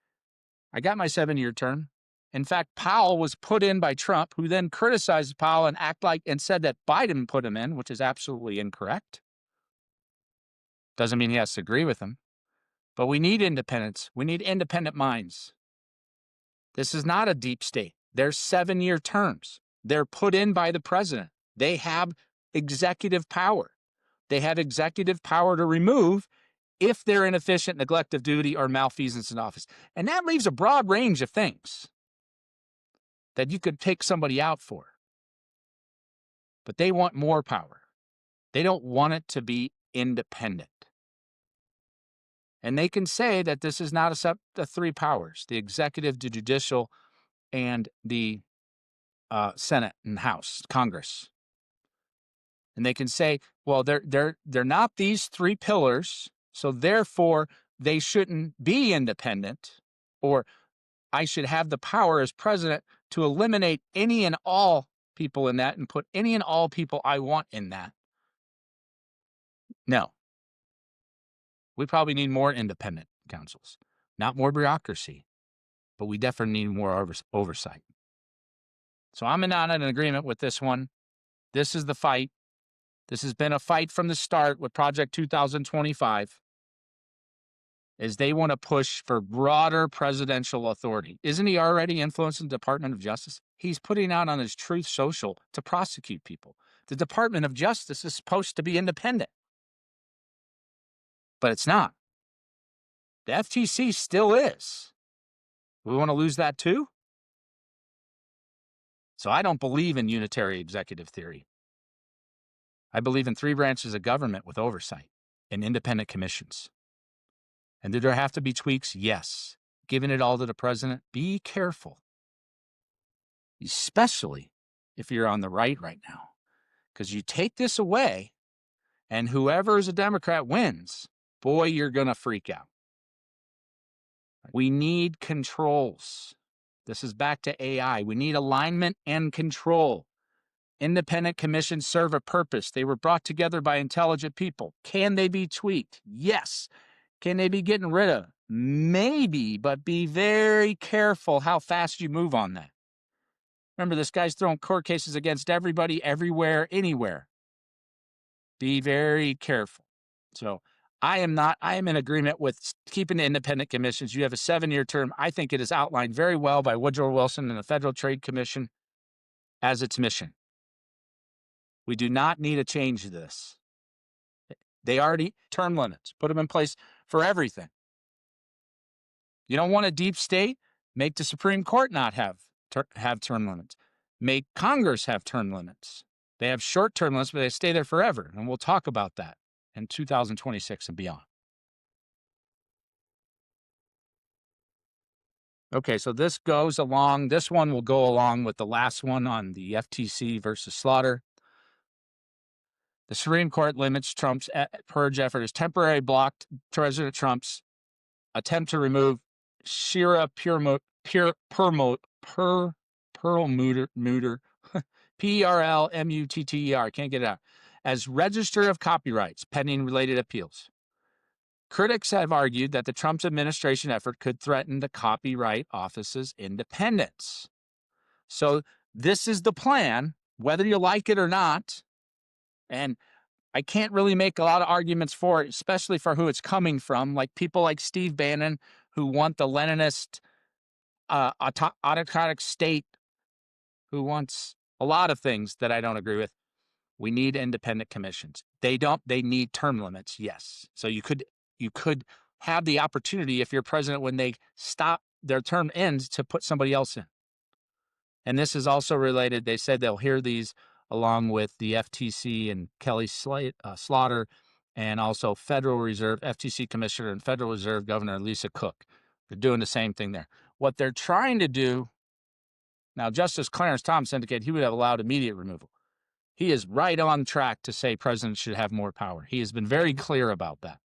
I got my 7-year term. In fact, Powell was put in by Trump, who then criticized Powell and said that Biden put him in, which is absolutely incorrect. Doesn't mean he has to agree with him. But we need independence. We need independent minds. This is not a deep state. They're 7-year terms. They're put in by the president. They have executive power. They have executive power to remove if they're inefficient, neglect of duty, or malfeasance in office. And that leaves a broad range of things that you could take somebody out for. But they want more power. They don't want it to be independent. And they can say that this is not the 3 powers, the executive, the judicial, and the Senate and House, Congress. And they can say, well, they're not these 3 pillars, so therefore they shouldn't be independent, or I should have the power as president to eliminate any and all people in that and put any and all people I want in that. No. We probably need more independent councils. Not more bureaucracy, but we definitely need more oversight. So I'm not in agreement with this one. This is the fight. This has been a fight from the start with Project 2025, is they want to push for broader presidential authority. Isn't he already influencing the Department of Justice? He's putting out on his Truth Social to prosecute people. The Department of Justice is supposed to be independent, but it's not. The FTC still is. We want to lose that too? So I don't believe in unitary executive theory. I believe in 3 branches of government with oversight and independent commissions. And do there have to be tweaks? Yes. Giving it all to the president? Be careful. Especially if you're on the right now. Because you take this away, and whoever is a Democrat wins, boy, you're going to freak out. We need controls. This is back to AI. We need alignment and control. Independent commissions serve a purpose. They were brought together by intelligent people. Can they be tweaked? Yes. Can they be getting rid of? Maybe, but be very careful how fast you move on that. Remember, this guy's throwing court cases against everybody, everywhere, anywhere. Be very careful. So I am in agreement with keeping the independent commissions. You have a 7-year term. I think it is outlined very well by Woodrow Wilson and the Federal Trade Commission as its mission. We do not need to change this. They already term limits, put them in place for everything. You don't want a deep state? Make the Supreme Court not have term limits. Make Congress have term limits. They have short term limits, but they stay there forever. And we'll talk about that in 2026 and beyond. Okay, so this one will go along with the last one on the FTC versus Slaughter. The Supreme Court limits Trump's purge effort as temporarily blocked President Trump's attempt to remove Shira Perlmutter, Perlmutter, can't get it out, as Register of Copyrights pending related appeals. Critics have argued that the Trump administration effort could threaten the Copyright Office's independence. So this is the plan, whether you like it or not, and I can't really make a lot of arguments for it, especially for who it's coming from, like people like Steve Bannon, who want the Leninist autocratic state, who wants a lot of things that I don't agree with. We need independent commissions. They need term limits, yes. So you could have the opportunity, if you're president, when they stop their term ends, to put somebody else in. And this is also related. They said they'll hear these along with the FTC and Kelly Slaughter, and also Federal Reserve FTC Commissioner and Federal Reserve Governor Lisa Cook. They're doing the same thing there. What they're trying to do now, Justice Clarence Thomas indicated he would have allowed immediate removal. He is right on track to say presidents should have more power. He has been very clear about that.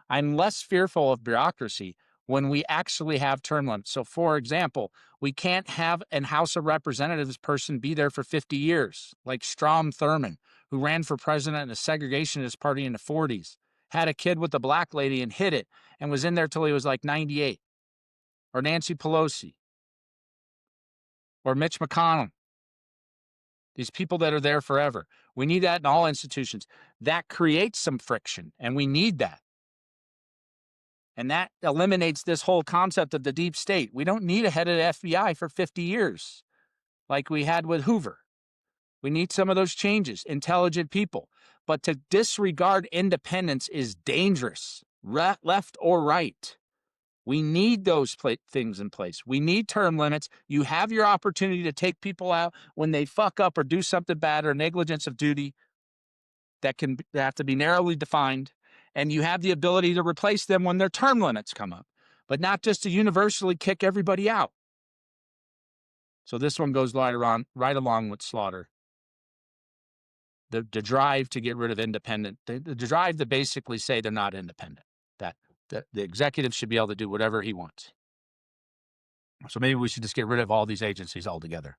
I'm less fearful of bureaucracy when we actually have term limits. So, for example, we can't have a House of Representatives person be there for 50 years, like Strom Thurmond, who ran for president in a segregationist party in the 40s, had a kid with a black lady and hid it, and was in there till he was like 98. Or Nancy Pelosi. Or Mitch McConnell. These people that are there forever. We need that in all institutions. That creates some friction, and we need that. And that eliminates this whole concept of the deep state. We don't need a head of the FBI for 50 years like we had with Hoover. We need some of those changes, intelligent people. But to disregard independence is dangerous, left or right. We need those things in place. We need term limits. You have your opportunity to take people out when they fuck up or do something bad or negligence of duty that have to be narrowly defined. And you have the ability to replace them when their term limits come up, but not just to universally kick everybody out. So this one goes right along with Slaughter. The drive to get rid of independent, the drive to basically say they're not independent, that the executive should be able to do whatever he wants. So maybe we should just get rid of all these agencies altogether.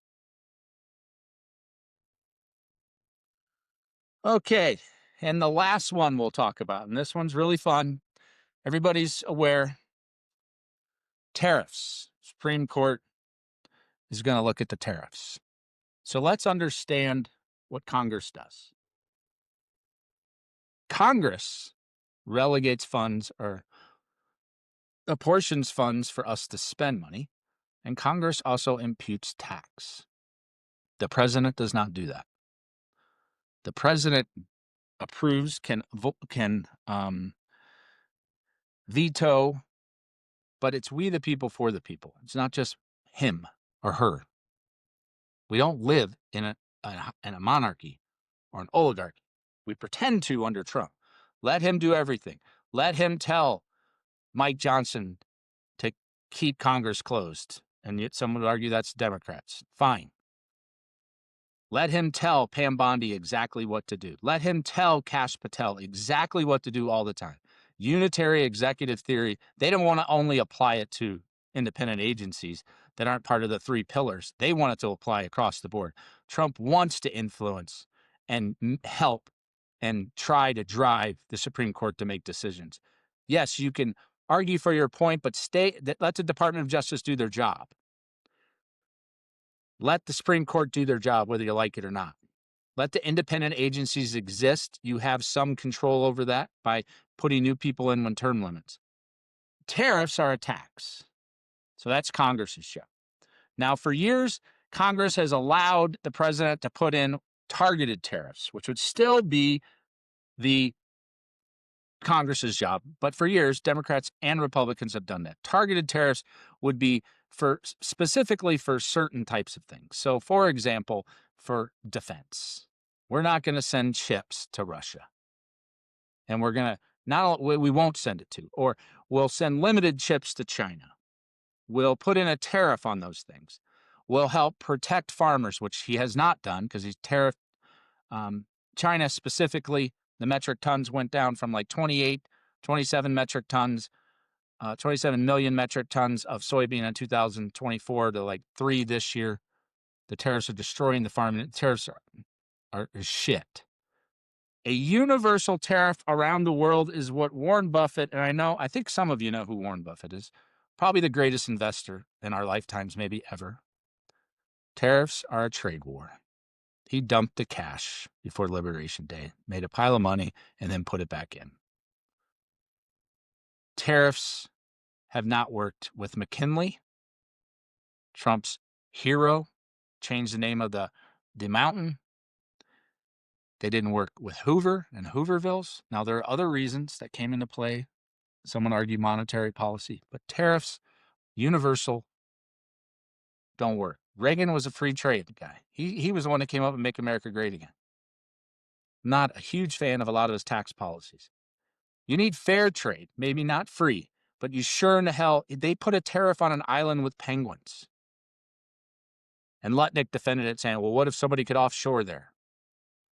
Okay, and the last one we'll talk about, and this one's really fun. Everybody's aware. Tariffs. Supreme Court is going to look at the tariffs. So let's understand what Congress does. Congress relegates funds or apportions funds for us to spend money, and Congress also imputes tax. The president does not do that. The president approves, can veto, but it's we the people for the people. It's not just him or her. We don't live in a monarchy or an oligarchy. We pretend to under Trump. Let him do everything. Let him tell Mike Johnson to keep Congress closed. And yet some would argue that's Democrats. Fine. Let him tell Pam Bondi exactly what to do. Let him tell Kash Patel exactly what to do all the time. Unitary executive theory, they don't want to only apply it to independent agencies that aren't part of the three pillars. They want it to apply across the board. Trump wants to influence and help and try to drive the Supreme Court to make decisions. Yes, you can argue for your point, but let the Department of Justice do their job. Let the Supreme Court do their job, whether you like it or not. Let the independent agencies exist. You have some control over that by putting new people in on term limits. Tariffs are a tax. So that's Congress's job. Now, for years, Congress has allowed the president to put in targeted tariffs, which would still be the Congress's job. But for years, Democrats and Republicans have done that. Targeted tariffs would be specifically for certain types of things. So, for example, for defense, we're not going to send chips to Russia. And we're going to we won't send it to, or we'll send limited chips to China. We'll put in a tariff on those things. We'll help protect farmers, which he has not done because he's tariffed China specifically. The metric tons went down from like 27 metric tons, 27 million metric tons of soybean in 2024 to like 3 this year. The tariffs are destroying the farm. The tariffs are shit. A universal tariff around the world is what Warren Buffett, and I think some of you know who Warren Buffett is, probably the greatest investor in our lifetimes, maybe ever. Tariffs are a trade war. He dumped the cash before Liberation Day, made a pile of money, and then put it back in. Tariffs have not worked with McKinley, Trump's hero, changed the name of the mountain. They didn't work with Hoover and Hoovervilles. Now, there are other reasons that came into play. Someone argued monetary policy, but tariffs, universal, don't work. Reagan was a free trade guy. He was the one that came up and Make America Great Again. Not a huge fan of a lot of his tax policies. You need fair trade, maybe not free, but you sure in the hell, they put a tariff on an island with penguins. And Lutnick defended it saying, well, what if somebody could offshore there?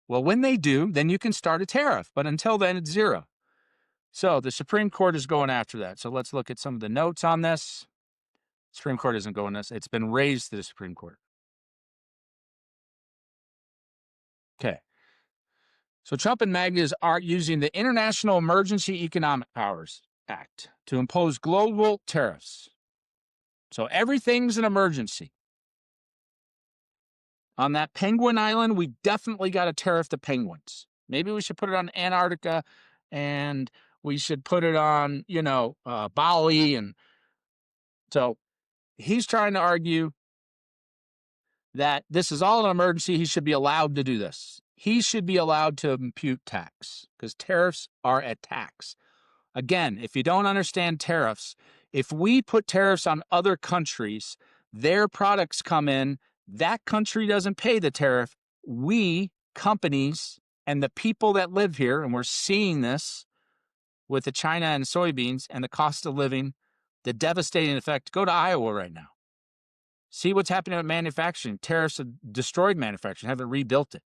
Well, when they do, then you can start a tariff, but until then, it's zero. So the Supreme Court is going after that. So let's look at some of the notes on this. Supreme Court isn't going this. It's been raised to the Supreme Court. Okay. So Trump and MAGA are using the International Emergency Economic Powers Act to impose global tariffs. So everything's an emergency. On that penguin island, we definitely got to tariff the penguins. Maybe we should put it on Antarctica, and we should put it on, Bali. And so he's trying to argue that this is all an emergency. He should be allowed to do this. He should be allowed to impute tax because tariffs are a tax. Again, if you don't understand tariffs, if we put tariffs on other countries, their products come in, that country doesn't pay the tariff. We, companies, and the people that live here, and we're seeing this with the China and soybeans and the cost of living, the devastating effect. Go to Iowa right now. See what's happening with manufacturing. Tariffs have destroyed manufacturing, haven't rebuilt it.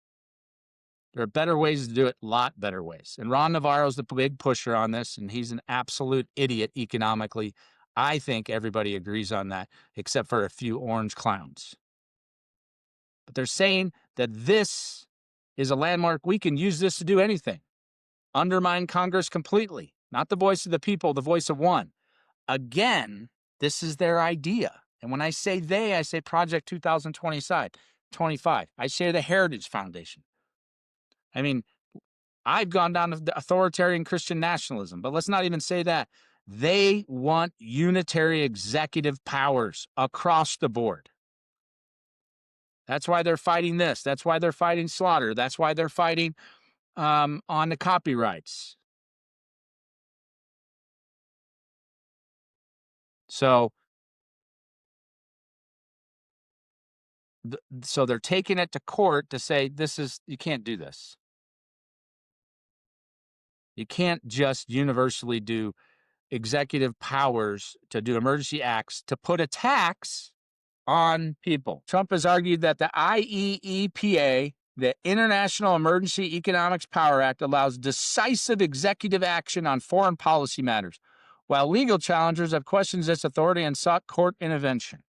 There are better ways to do it, a lot better ways. And Ron Navarro's the big pusher on this, and he's an absolute idiot economically. I think everybody agrees on that, except for a few orange clowns. But they're saying that this is a landmark. We can use this to do anything. Undermine Congress completely. not the voice of the people, the voice of one. Again, this is their idea. And when I say they, I say Project 2025. I say the Heritage Foundation. I mean, I've gone down to authoritarian Christian nationalism, but let's not even say that. They want unitary executive powers across the board. That's why they're fighting this. That's why they're fighting slaughter. That's why they're fighting on the copyrights. So they're taking it to court to say you can't do this. You can't just universally do executive powers to do emergency acts to put a tax on people. Trump has argued that the IEEPA, the International Emergency Economics Power Act, allows decisive executive action on foreign policy matters, while legal challengers have questioned this authority and sought court intervention.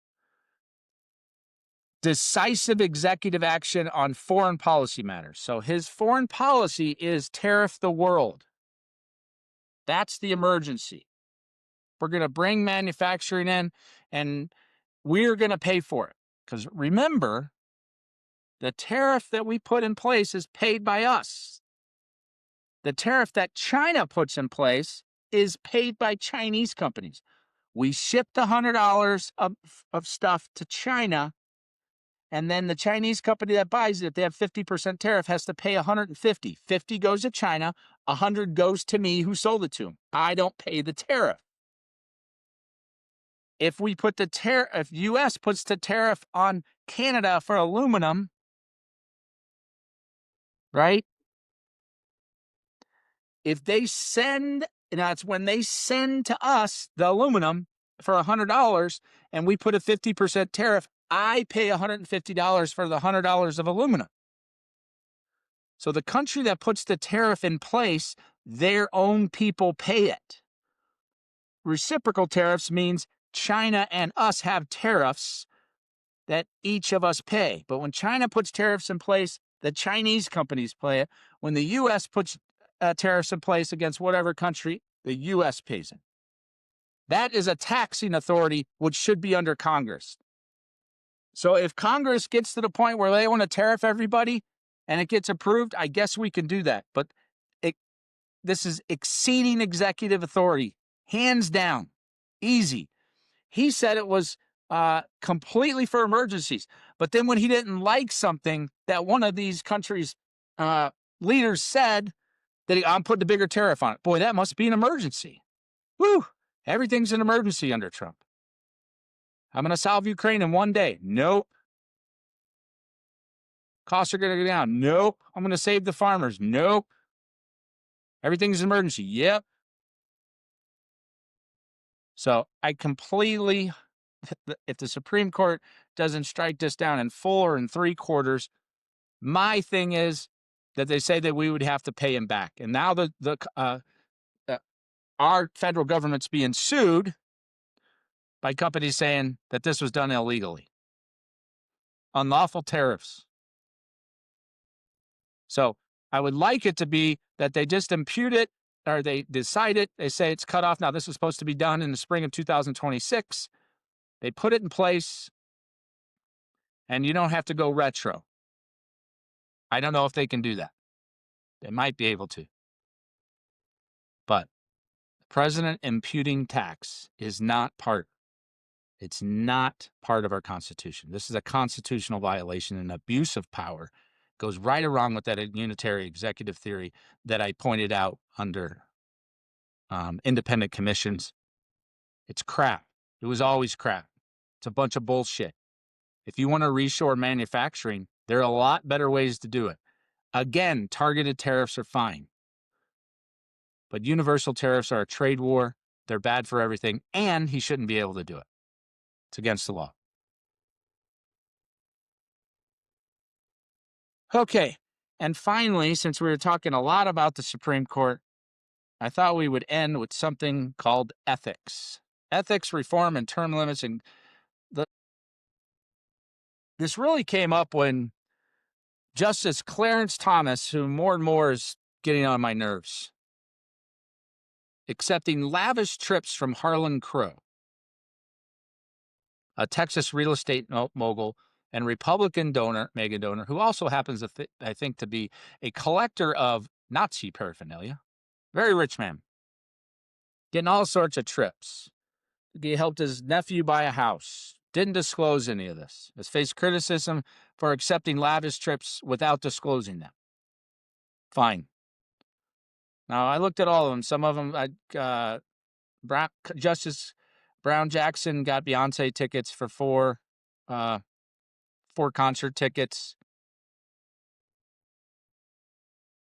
Decisive executive action on foreign policy matters. So his foreign policy is tariff the world. That's the emergency. We're going to bring manufacturing in, and we're going to pay for it. Because remember, the tariff that we put in place is paid by us. The tariff that China puts in place is paid by Chinese companies. We shipped $100 of stuff to China, and then the Chinese company that buys it, if they have 50% tariff, has to pay $150. 50 goes to China, 100 goes to me who sold it to them. I don't pay the tariff. If we put if U.S. puts the tariff on Canada for aluminum, right? If they send, that's when they send to us the aluminum for $100 and we put a 50% tariff, I pay $150 for the $100 of aluminum. So the country that puts the tariff in place, their own people pay it. Reciprocal tariffs means China and us have tariffs that each of us pay. But when China puts tariffs in place, the Chinese companies pay it. When the U.S. puts tariffs in place against whatever country, the U.S. pays it. That is a taxing authority which should be under Congress. So if Congress gets to the point where they want to tariff everybody and it gets approved, I guess we can do that. But this is exceeding executive authority, hands down, easy. He said it was completely for emergencies. But then when he didn't like something that one of these countries' leaders said, that I'm putting a bigger tariff on it. Boy, that must be an emergency. Woo! Everything's an emergency under Trump. I'm going to solve Ukraine in one day. Nope. Costs are going to go down. Nope. I'm going to save the farmers. Nope. Everything's an emergency. Yep. So I completely, if the Supreme Court doesn't strike this down in full or in 3/4, my thing is that they say that we would have to pay him back. And now our federal government's being sued by companies saying that this was done illegally. Unlawful tariffs. So I would like it to be that they just impute it, or they decide it, they say it's cut off. Now, this is supposed to be done in the spring of 2026. They put it in place, and you don't have to go retro. I don't know if they can do that. They might be able to. But the president imputing tax is not part. It's not part of our Constitution. This is a constitutional violation and abuse of power. Goes right along with that unitary executive theory that I pointed out under independent commissions. It's crap. It was always crap. It's a bunch of bullshit. If you want to reshore manufacturing, there are a lot better ways to do it. Again, targeted tariffs are fine. But universal tariffs are a trade war. They're bad for everything, and he shouldn't be able to do it. It's against the law. Okay, and finally, since we were talking a lot about the Supreme Court, I thought we would end with something called ethics. Ethics reform and term limits. And this really came up when Justice Clarence Thomas, who more and more is getting on my nerves, accepting lavish trips from Harlan Crow, a Texas real estate mogul and Republican donor, MAGA donor, who also happens, I think, to be a collector of Nazi paraphernalia. Very rich man. Getting all sorts of trips. He helped his nephew buy a house. Didn't disclose any of this. Has faced criticism for accepting lavish trips without disclosing them. Fine. Now, I looked at all of them. Some of them, Justice Brown Jackson got Beyonce tickets for four concert tickets.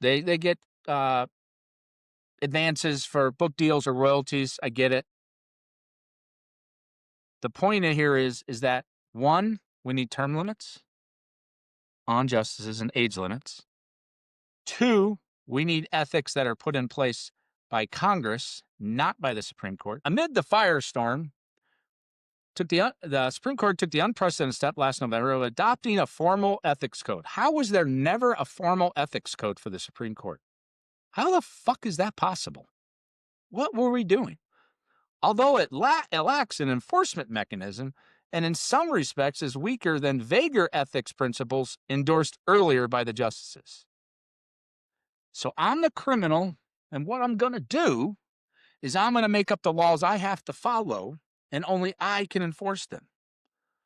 They get advances for book deals or royalties. I get it. The point here is that, one, we need term limits on justices and age limits. Two, we need ethics that are put in place by Congress, not by the Supreme Court. Amid the firestorm, the Supreme Court took the unprecedented step last November of adopting a formal ethics code. How was there never a formal ethics code for the Supreme Court? How the fuck is that possible? What were we doing? Although it lacks an enforcement mechanism, and in some respects is weaker than vaguer ethics principles endorsed earlier by the justices. So I'm the criminal, and what I'm going to do is I'm going to make up the laws I have to follow, and only I can enforce them.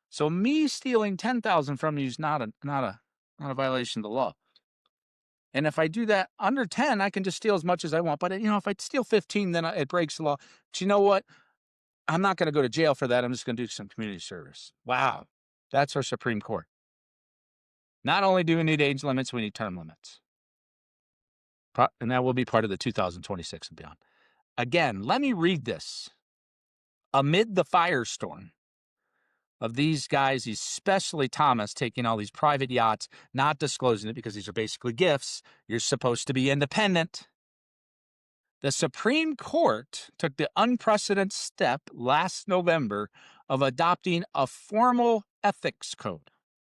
So me stealing 10,000 from you is not a violation of the law. And if I do that under 10, I can just steal as much as I want. But if I steal 15, then it breaks the law. But you know what? I'm not going to go to jail for that. I'm just going to do some community service. Wow. That's our Supreme Court. Not only do we need age limits, we need term limits. And that will be part of the 2026 and beyond. Again, let me read this. Amid the firestorm of these guys, especially Thomas, taking all these private yachts, not disclosing it because these are basically gifts. You're supposed to be independent. The Supreme Court took the unprecedented step last November of adopting a formal ethics code.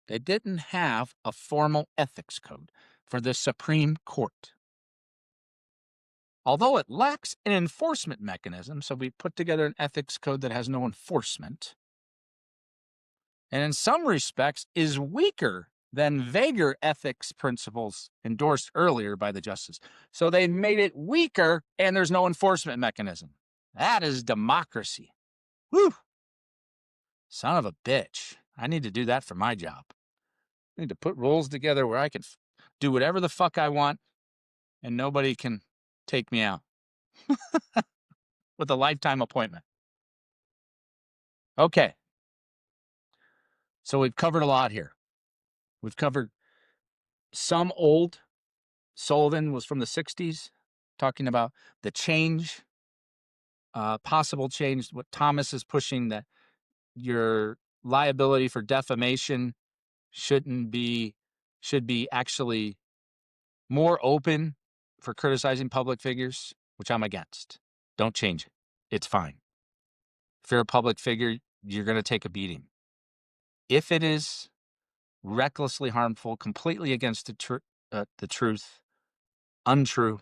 They didn't have a formal ethics code for the Supreme Court. Although it lacks an enforcement mechanism, so we put together an ethics code that has no enforcement, and in some respects is weaker than vaguer ethics principles endorsed earlier by the justice. So they made it weaker, and there's no enforcement mechanism. That is democracy. Whew. Son of a bitch. I need to do that for my job. I need to put rules together where I can do whatever the fuck I want, and nobody can take me out with a lifetime appointment. Okay. So we've covered a lot here. We've covered some old. Sullivan was from the 60s, talking about the change, possible change. What Thomas is pushing, that your liability for defamation should be actually more open for criticizing public figures, which I'm against. Don't change it. It's fine. If you're a public figure, you're going to take a beating. If it is recklessly harmful, completely against the truth, untrue,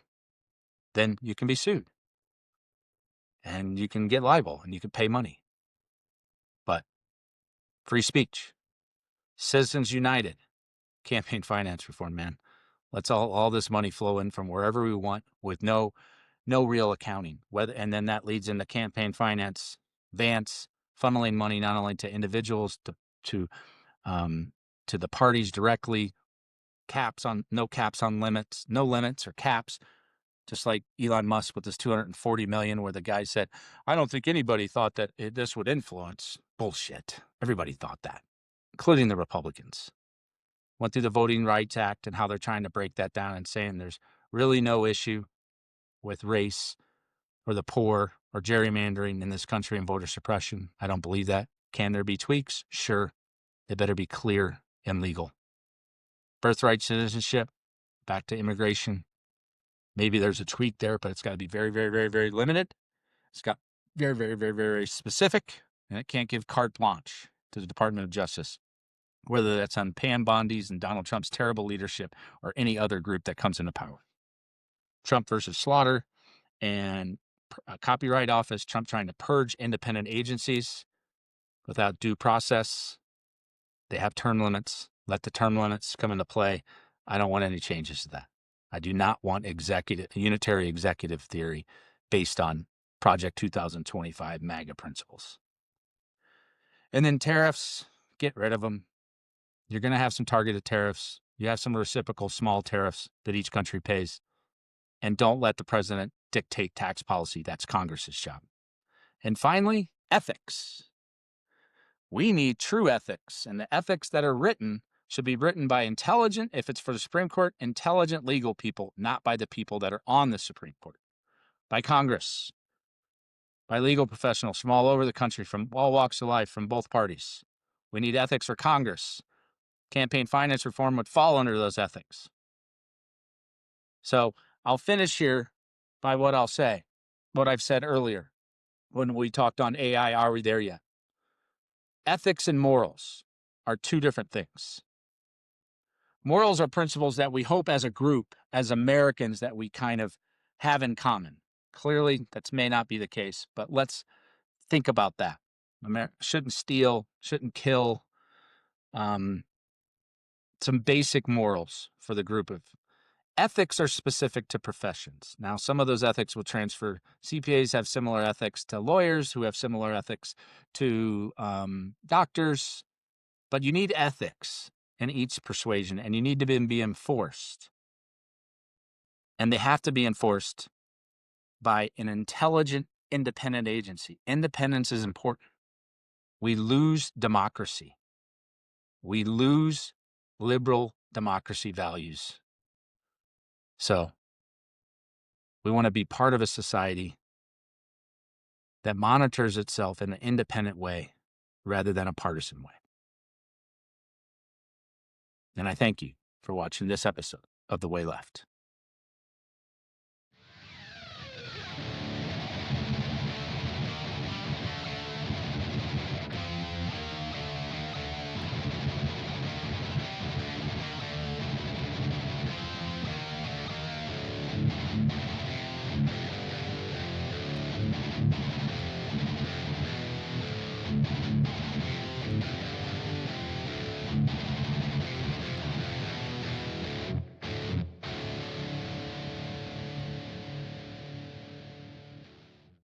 then you can be sued. And you can get libel, and you can pay money. But free speech, Citizens United, campaign finance reform, man. Let's all this money flow in from wherever we want with no real accounting. And then that leads into campaign finance, Vance, funneling money not only to individuals, to the parties directly, no caps on limits, no limits or caps. Just like Elon Musk with his $240 million, where the guy said, I don't think anybody thought that this would influence. Bullshit. Everybody thought that, including the Republicans. Went through the Voting Rights Act and how they're trying to break that down and saying there's really no issue with race or the poor or gerrymandering in this country and voter suppression. I don't believe that. Can there be tweaks? Sure. They better be clear and legal. Birthright citizenship, back to immigration. Maybe there's a tweak there, but it's got to be very, very, very, very limited. It's got very, very, very, very specific, and it can't give carte blanche to the Department of Justice, whether that's on Pam Bondi's and Donald Trump's terrible leadership or any other group that comes into power. Trump versus Slaughter and Copyright Office, Trump trying to purge independent agencies without due process. They have term limits. Let the term limits come into play. I don't want any changes to that. I do not want unitary executive theory based on Project 2025 MAGA principles. And then tariffs, get rid of them. You're going to have some targeted tariffs. You have some reciprocal small tariffs that each country pays. And don't let the president dictate tax policy. That's Congress's job. And finally, ethics. We need true ethics, and the ethics that are written should be written by intelligent, if it's for the Supreme Court, intelligent legal people, not by the people that are on the Supreme Court, by Congress, by legal professionals from all over the country, from all walks of life, from both parties. We need ethics for Congress. Campaign finance reform would fall under those ethics. So I'll finish here by what I'll say, what I've said earlier when we talked on AI. Are we there yet? Ethics and morals are two different things. Morals are principles that we hope as a group, as Americans, that we kind of have in common. Clearly, that may not be the case, but let's think about that. Shouldn't steal, shouldn't kill. Some basic morals for the group of ethics are specific to professions. Now, some of those ethics will transfer. CPAs have similar ethics to lawyers, who have similar ethics to doctors, but you need ethics in each persuasion, and you need to be enforced. And they have to be enforced by an intelligent, independent agency. Independence is important. We lose democracy. We lose liberal democracy values. So we want to be part of a society that monitors itself in an independent way rather than a partisan way. And I thank you for watching this episode of The Way Left.